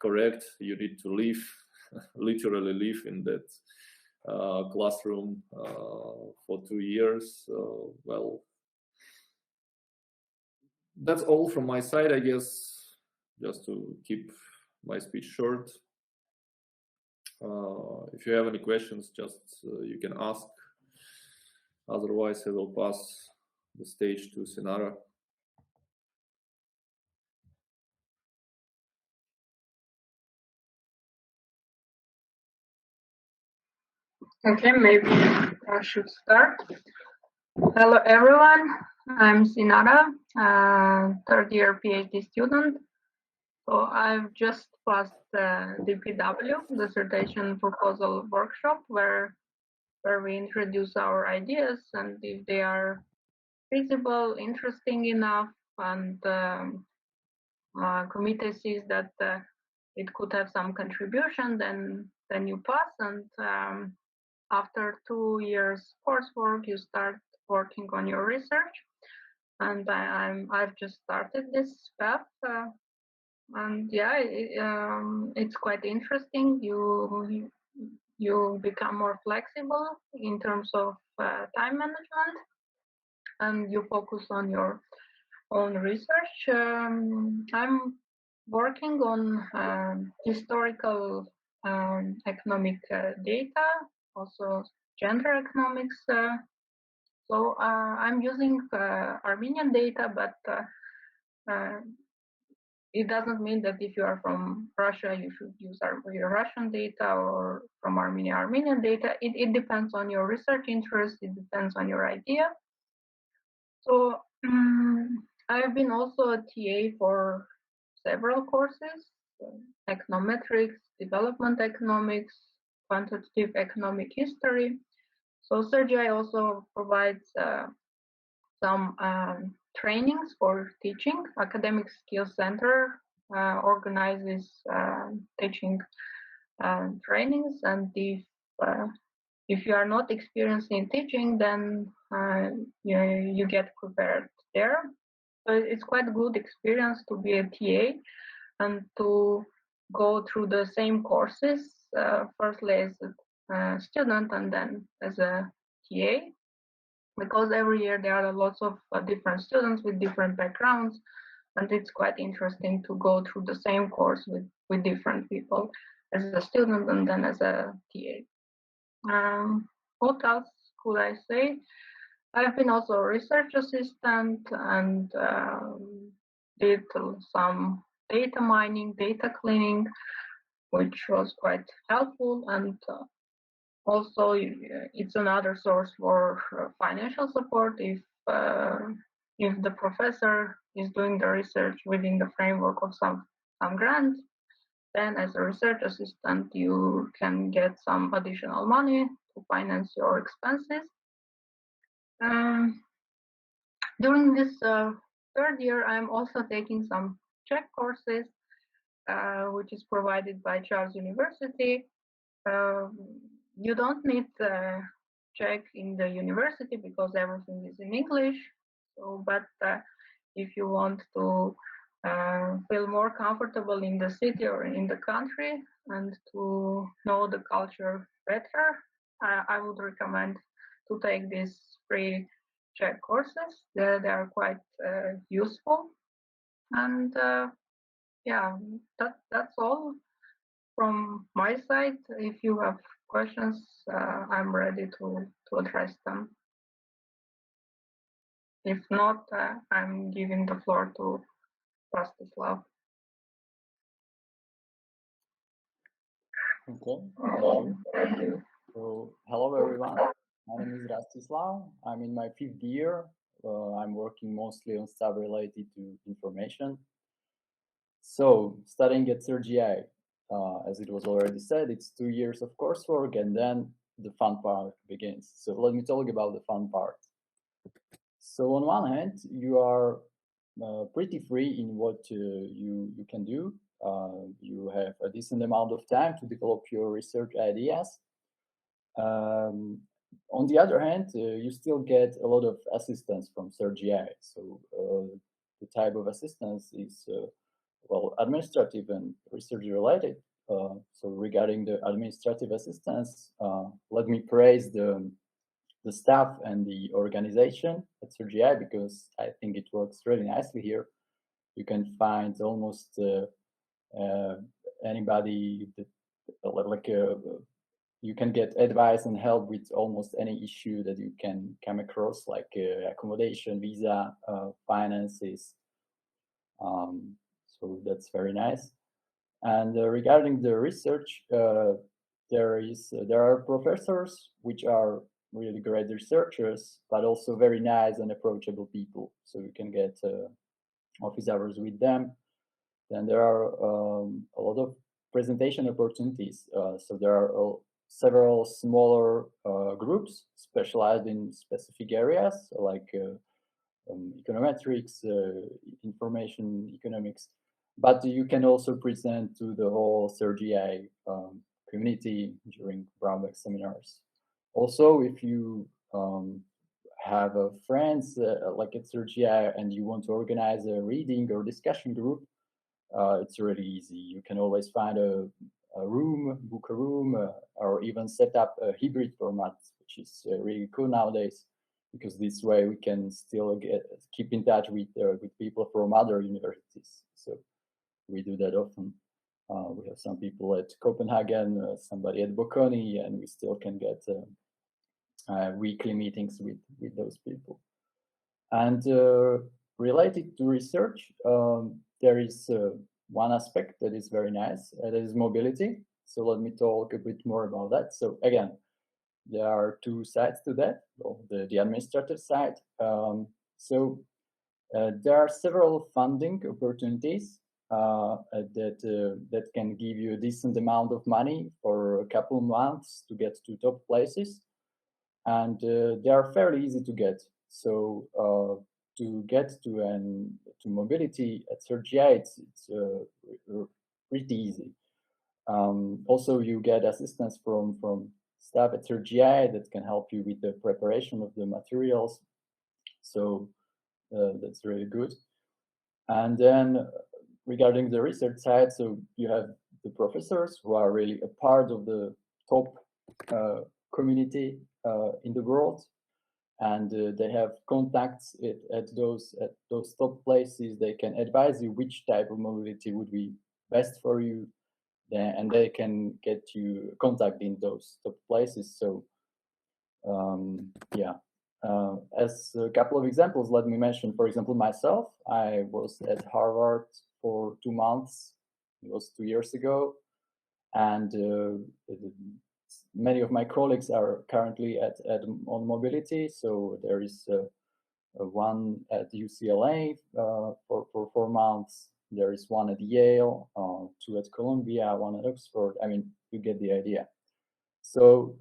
correct. You need to live, literally live in that classroom for 2 years. Well, that's all from my side, I guess, just to keep my speech short. If you have any questions, just you can ask. Otherwise, I will pass the stage to Sinara. Okay, maybe I should start. Hello, everyone. I'm Sinara, third year PhD student. So I've just passed the DPW, dissertation proposal workshop, where we introduce our ideas, and if they are feasible, interesting enough, and committee sees that it could have some contribution, then you pass, and after 2 years coursework, you start working on your research. And I've just started this path, and yeah, it's quite interesting. you become more flexible in terms of time management, and you focus on your own research. I'm working on historical economic data, also gender economics. So I'm using Armenian data, but it doesn't mean that if you are from Russia, you should use your Russian data, or from Armenia, Armenian data. It depends on your research interest. It depends on your idea. So I've been also a TA for several courses: econometrics, development economics, quantitative economic history. So CERGE-EI also provides some trainings for teaching. Academic Skills Center organizes teaching trainings, and if you are not experienced in teaching, then you get prepared there. So it's quite a good experience to be a TA and to go through the same courses, firstly as a student and then as a TA, because every year there are lots of different students with different backgrounds, and it's quite interesting to go through the same course with different people as a student and then as a TA. What else could I say? I've been also a research assistant and did some data mining, data cleaning, which was quite helpful, and also it's another source for financial support if the professor is doing the research within the framework of some grant. Then as a research assistant, you can get some additional money to finance your expenses. During this third year, I'm also taking some Czech courses, which is provided by Charles University. You don't need Czech in the university because everything is in English. So, but if you want to feel more comfortable in the city or in the country and to know the culture better, I would recommend to take these free Czech courses. They are quite useful. And yeah, that's all from my side. If you have questions, I'm ready to address them. If not, I'm giving the floor to Rastislav. Okay, thank you. So, hello everyone. My name is Rastislav. I'm in my 5th year. I'm working mostly on stuff related to information. So, studying at CERGE-EI, as it was already said, it's 2 years of coursework, and then the fun part begins. So let me talk about the fun part. So on one hand, you are pretty free in what you can do. You have a decent amount of time to develop your research ideas. On the other hand, you still get a lot of assistance from CERGE-EI. So the type of assistance is well, administrative and research related. So regarding the administrative assistance, let me praise the staff and the organization at CERGE-EI, because I think it works really nicely here. You can find almost anybody that, you can get advice and help with almost any issue that you can come across, like accommodation, visa, finances. So that's very nice. And regarding the research, there are professors which are really great researchers, but also very nice and approachable people. So you can get office hours with them. Then there are a lot of presentation opportunities. So there are several smaller groups specialized in specific areas, like econometrics, information economics. But you can also present to the whole CERGE-EI community during Brownback seminars. Also, if you have friends like at CERGE-EI and you want to organize a reading or discussion group, it's really easy. You can always find a a room, book a room, or even set up a hybrid format, which is really cool nowadays, because this way we can still keep in touch with people from other universities. So we do that often. We have some people at Copenhagen, somebody at Bocconi, and we still can get weekly meetings with those people. And related to research, there is one aspect that is very nice, that is mobility. So let me talk a bit more about that. So again, there are two sides to that, well, the administrative side. There are several funding opportunities that can give you a decent amount of money for a couple of months to get to top places, and they are fairly easy to get. So to get to mobility at CERGE-EI, it's pretty easy. Also, you get assistance from staff at CERGE-EI that can help you with the preparation of the materials. So that's really good. And then regarding the research side, so you have the professors who are really a part of the top community in the world, and they have contacts at those top places. They can advise you which type of mobility would be best for you, and they can get you contact in those top places. So yeah. As a couple of examples, let me mention, for example, myself. I was at Harvard for 2 months. It was 2 years ago, and many of my colleagues are currently on mobility. So there is one at UCLA for 4 months. There is one at Yale, 2 at Columbia, 1 at Oxford. I mean, you get the idea. So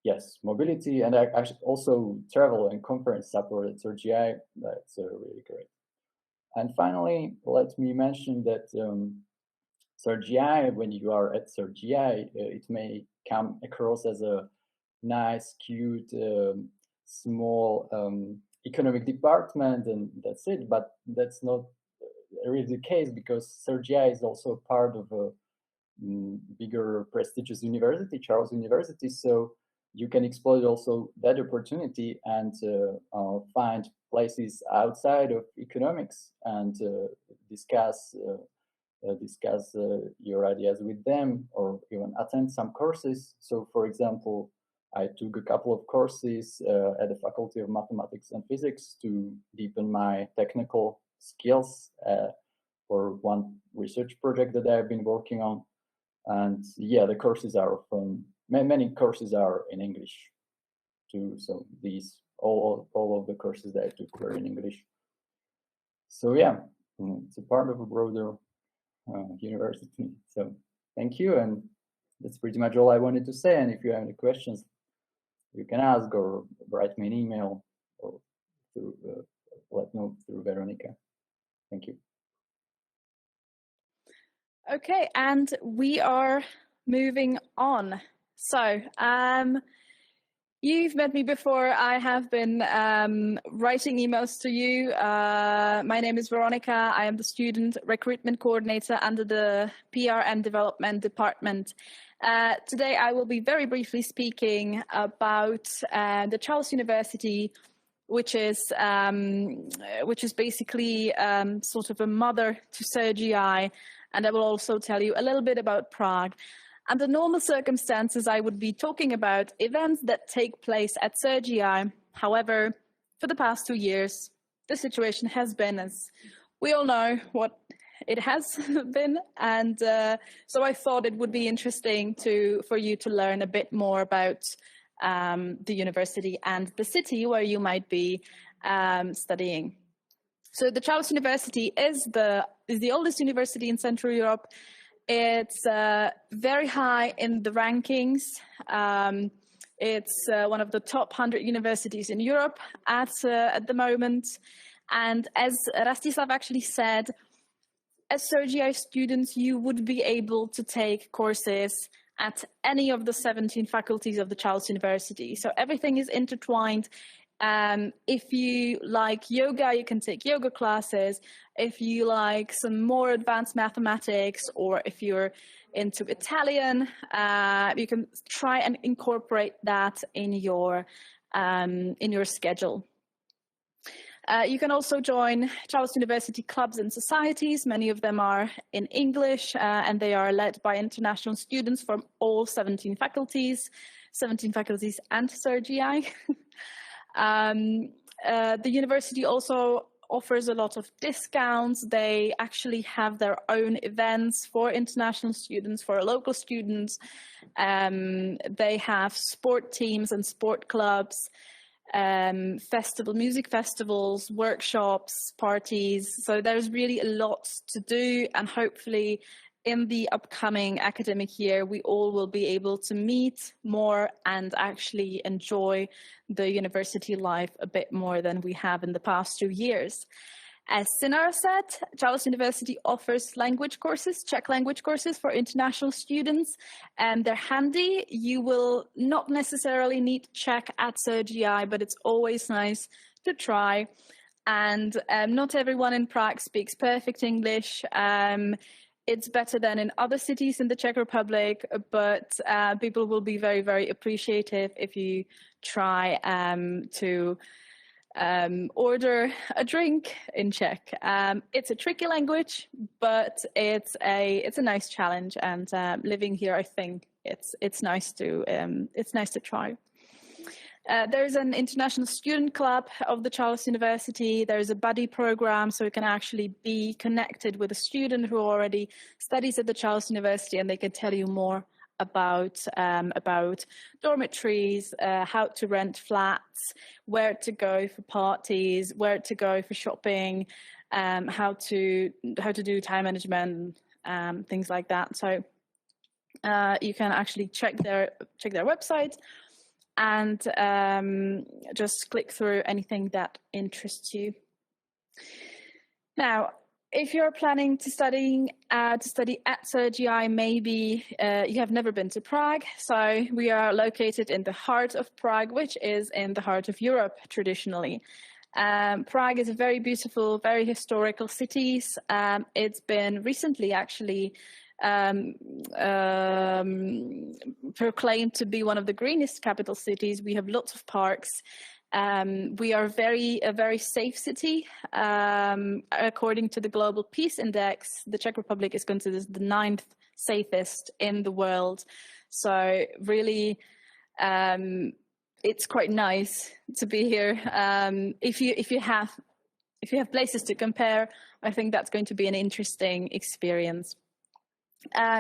yes, mobility, and actually also travel and conference support at CERGE-EI. That's really great. And finally, let me mention that CERGE-EI, when you are at CERGE-EI, it may come across as a nice, cute, small economic department, and that's it. But that's not really the case, because CERGE-EI is also part of a bigger, prestigious university, Charles University. So you can exploit also that opportunity and find places outside of economics and discuss your ideas with them, or even attend some courses. So, for example, I took a couple of courses at the Faculty of Mathematics and Physics to deepen my technical skills for one research project that I've been working on. And yeah, the courses are often, many courses are in English too. So these, all of the courses that I took were in English. So yeah, it's a part of a broader university. So thank you, and that's pretty much all I wanted to say. And if you have any questions, you can ask or write me an email or through, let me know through Veronica. Thank you. Okay, and we are moving on. So, you've met me before. I have been writing emails to you. My name is Veronica. I am the student recruitment coordinator under the PR and development department. Today, I will be very briefly speaking about the Charles University, which is basically sort of a mother to CERGE-EI. And I will also tell you a little bit about Prague. Under normal circumstances, I would be talking about events that take place at CERGE-EI. However, for the past 2 years, the situation has been, as we all know, what it has been. And so I thought it would be interesting for you to learn a bit more about the university and the city where you might be studying. So the Charles University is the oldest university in Central Europe. It's very high in the rankings. It's one of the top 100 universities in Europe at the moment. And as Rastislav actually said, as CERGE-EI students, you would be able to take courses at any of the 17 faculties of the Charles University. So everything is intertwined If you like yoga, you can take yoga classes. If you like some more advanced mathematics, or if you're into Italian, you can try and incorporate that in your schedule. You can also join Charles University clubs and societies. Many of them are in English, and they are led by international students from all 17 faculties and CERGE-EI. The university also offers a lot of discounts. They actually have their own events for international students, for local students. They have sport teams and sport clubs, music festivals, workshops, parties. So there's really a lot to do, and hopefully in the upcoming academic year, we all will be able to meet more and actually enjoy the university life a bit more than we have in the past 2 years. As Sinara said, Charles University offers language courses, Czech language courses for international students, and they're handy. You will not necessarily need Czech at CERGE-EI, but it's always nice to try. And not everyone in Prague speaks perfect English. It's better than in other cities in the Czech Republic, but people will be very, very appreciative if you try to order a drink in Czech. It's a tricky language, but it's a nice challenge. And living here, I think it's nice to try. There's an international student club of the Charles University. There's a buddy program, so you can actually be connected with a student who already studies at the Charles University, and they can tell you more about dormitories, how to rent flats, where to go for parties, where to go for shopping, how to do time management, things like that. So you can actually check their website and just click through anything that interests you. Now, if you're planning to study at CERGE-EI, maybe you have never been to Prague. So we are located in the heart of Prague, which is in the heart of Europe traditionally. Prague is a very beautiful, very historical city. It's been recently actually proclaimed to be one of the greenest capital cities. We have lots of parks. We are a very safe city. According to the Global Peace Index, the Czech Republic is considered the 9th safest in the world. So really, it's quite nice to be here. If you have places to compare, I think that's going to be an interesting experience.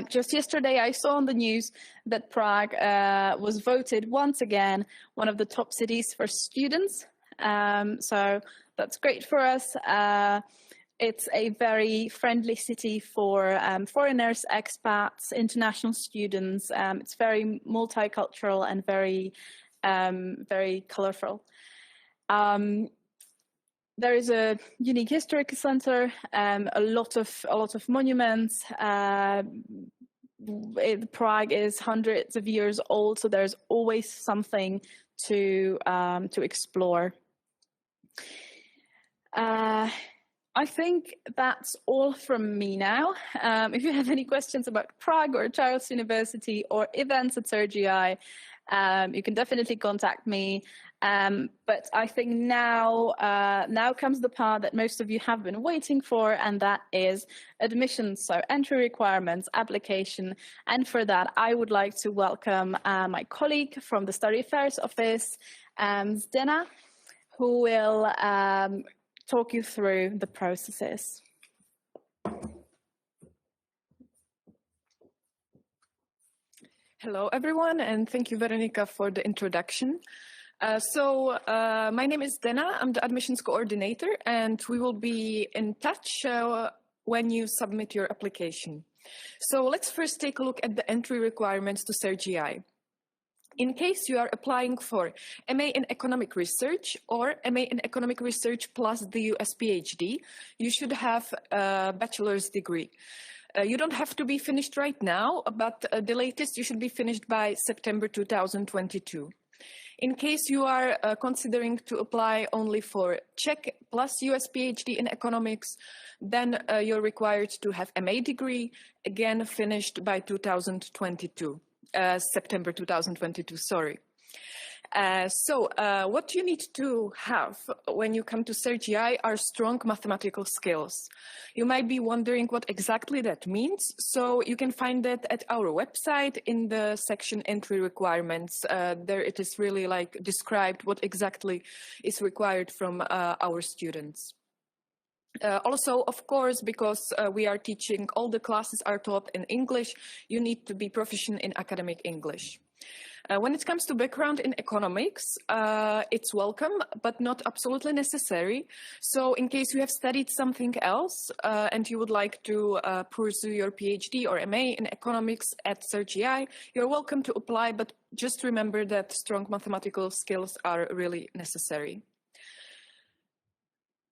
Just yesterday, I saw on the news that Prague was voted once again one of the top cities for students. So that's great for us. It's a very friendly city for foreigners, expats, international students. It's very multicultural and very, very colorful. There is a unique historical center, a lot of monuments. Prague is hundreds of years old, so there's always something to explore. I think that's all from me now. If you have any questions about Prague or Charles University or events at CERGE-EI, you can definitely contact me. But I think now comes the part that most of you have been waiting for, and that is admissions, so entry requirements, application. And for that, I would like to welcome my colleague from the Study Affairs Office, Zdena, who will talk you through the processes. Hello, everyone, and thank you, Veronika, for the introduction. My name is Dena. I'm the admissions coordinator, and we will be in touch when you submit your application. So let's first take a look at the entry requirements to CERGE-EI. In case you are applying for MA in Economic Research or MA in Economic Research plus the US PhD, you should have a bachelor's degree. You don't have to be finished right now, but the latest you should be finished by September 2022. In case you are considering to apply only for Czech plus US PhD in economics, then you're required to have MA degree, again finished by 2022, September 2022, sorry. What you need to have when you come to CERGE-EI are strong mathematical skills. You might be wondering what exactly that means, so you can find that at our website in the section entry requirements. There it is really like described what exactly is required from our students. Also, of course, because we are teaching, all the classes are taught in English, you need to be proficient in academic English. When it comes to background in economics, it's welcome, but not absolutely necessary. So in case you have studied something else and you would like to pursue your PhD or MA in economics at CERGE-EI, you're welcome to apply, but just remember that strong mathematical skills are really necessary.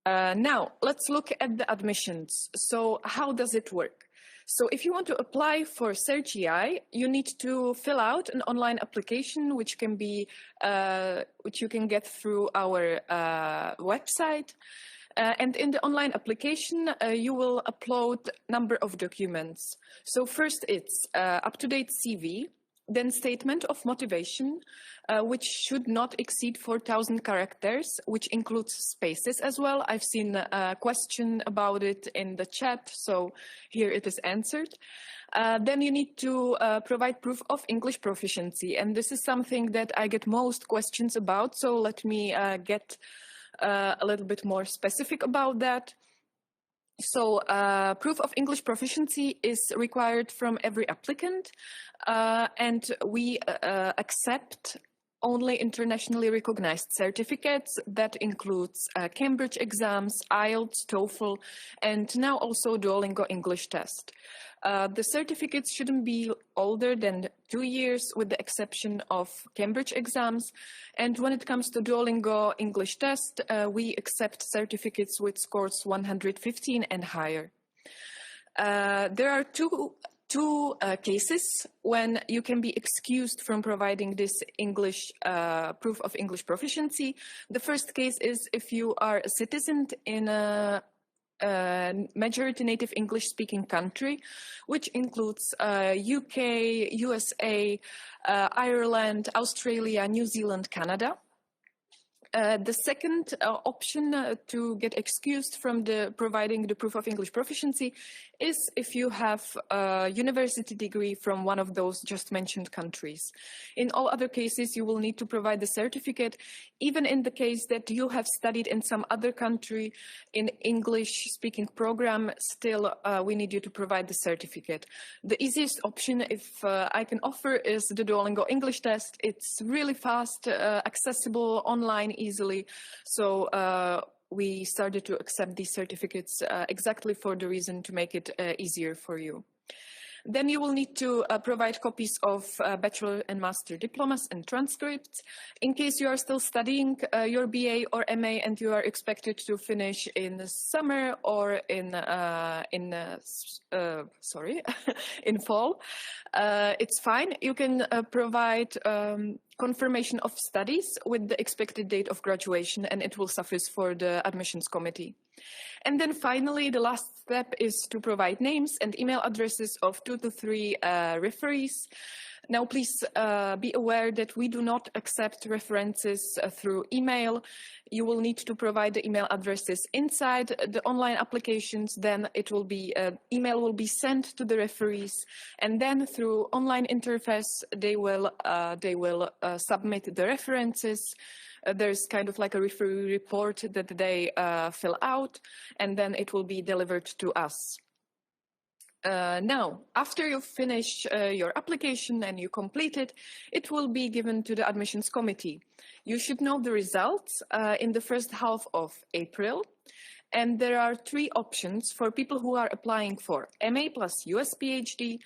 Now, let's look at the admissions. So how does it work? So if you want to apply for CERGE-EI, you need to fill out an online application, which can be, which you can get through our website. And in the online application, you will upload a number of documents. So first it's up-to-date CV, then statement of motivation, which should not exceed 4,000 characters, which includes spaces as well. I've seen a question about it in the chat, so here it is answered. Then you need to provide proof of English proficiency, and this is something that I get most questions about, so let me get a little bit more specific about that. So proof of English proficiency is required from every applicant, and we accept only internationally recognized certificates. That includes Cambridge exams, IELTS, TOEFL, and now also Duolingo English test. The certificates shouldn't be older than 2 years, with the exception of Cambridge exams. And when it comes to Duolingo English test, we accept certificates with scores 115 and higher. There are two cases when you can be excused from providing this English proof of English proficiency. The first case is if you are a citizen in a majority native English speaking country, which includes UK, USA, Ireland, Australia, New Zealand, Canada. The second option to get excused from providing the proof of English proficiency is if you have a university degree from one of those just mentioned countries. In all other cases, you will need to provide the certificate, even in the case that you have studied in some other country in English-speaking program. Still, we need you to provide the certificate. The easiest option, if I can offer, is the Duolingo English test. It's really fast, accessible, online, easily. So we started to accept these certificates exactly for the reason to make it easier for you. Then you will need to provide copies of bachelor and master diplomas and transcripts. In case you are still studying your BA or MA and you are expected to finish in the summer or in fall, it's fine. You can provide confirmation of studies with the expected date of graduation, and it will suffice for the admissions committee. And then finally, the last step is to provide names and email addresses of 2 to 3 referees. Now, please be aware that we do not accept references through email. You will need to provide the email addresses inside the online applications. Then it will be email will be sent to the referees, and then through online interface they will submit the references. There's kind of like a referee report that they fill out, and then it will be delivered to us. Now, after you finish your application and you complete it, it will be given to the admissions committee. You should know the results in the first half of April. And there are 3 options for people who are applying for MA plus US PhD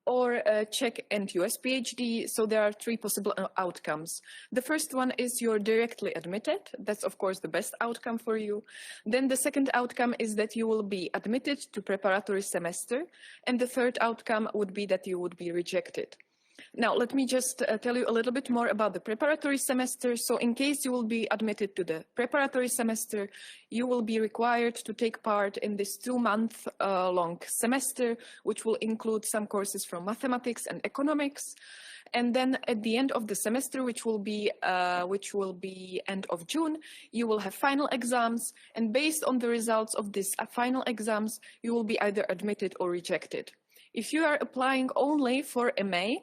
or Czech and US PhD. So there are 3 possible outcomes. The first one is you're directly admitted. That's of course the best outcome for you. Then the second outcome is that you will be admitted to preparatory semester. And the third outcome would be that you would be rejected. Now, let me just tell you a little bit more about the preparatory semester. So in case you will be admitted to the preparatory semester, you will be required to take part in this 2-month long semester, which will include some courses from mathematics and economics. And then at the end of the semester, which will be end of June, you will have final exams. And based on the results of these final exams, you will be either admitted or rejected. If you are applying only for MA,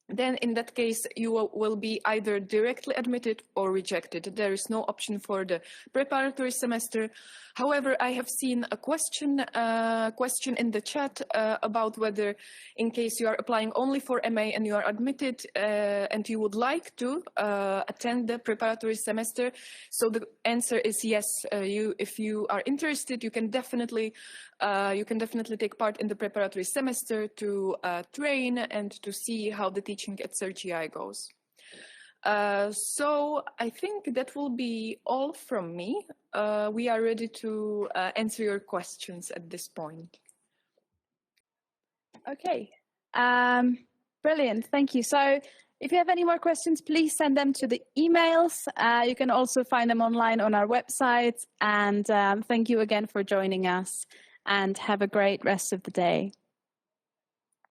then in that case, you will be either directly admitted or rejected. There is no option for the preparatory semester. However, I have seen a question in the chat about whether, in case you are applying only for MA and you are admitted and you would like to attend the preparatory semester. So the answer is yes. If you are interested, you can definitely take part in the preparatory semester to train and to see how the teaching at CERGE-EI goes. So I think that will be all from me. We are ready to answer your questions at this point. Okay, brilliant, thank you. So if you have any more questions, please send them to the emails. You can also find them online on our website. And thank you again for joining us, and have a great rest of the day.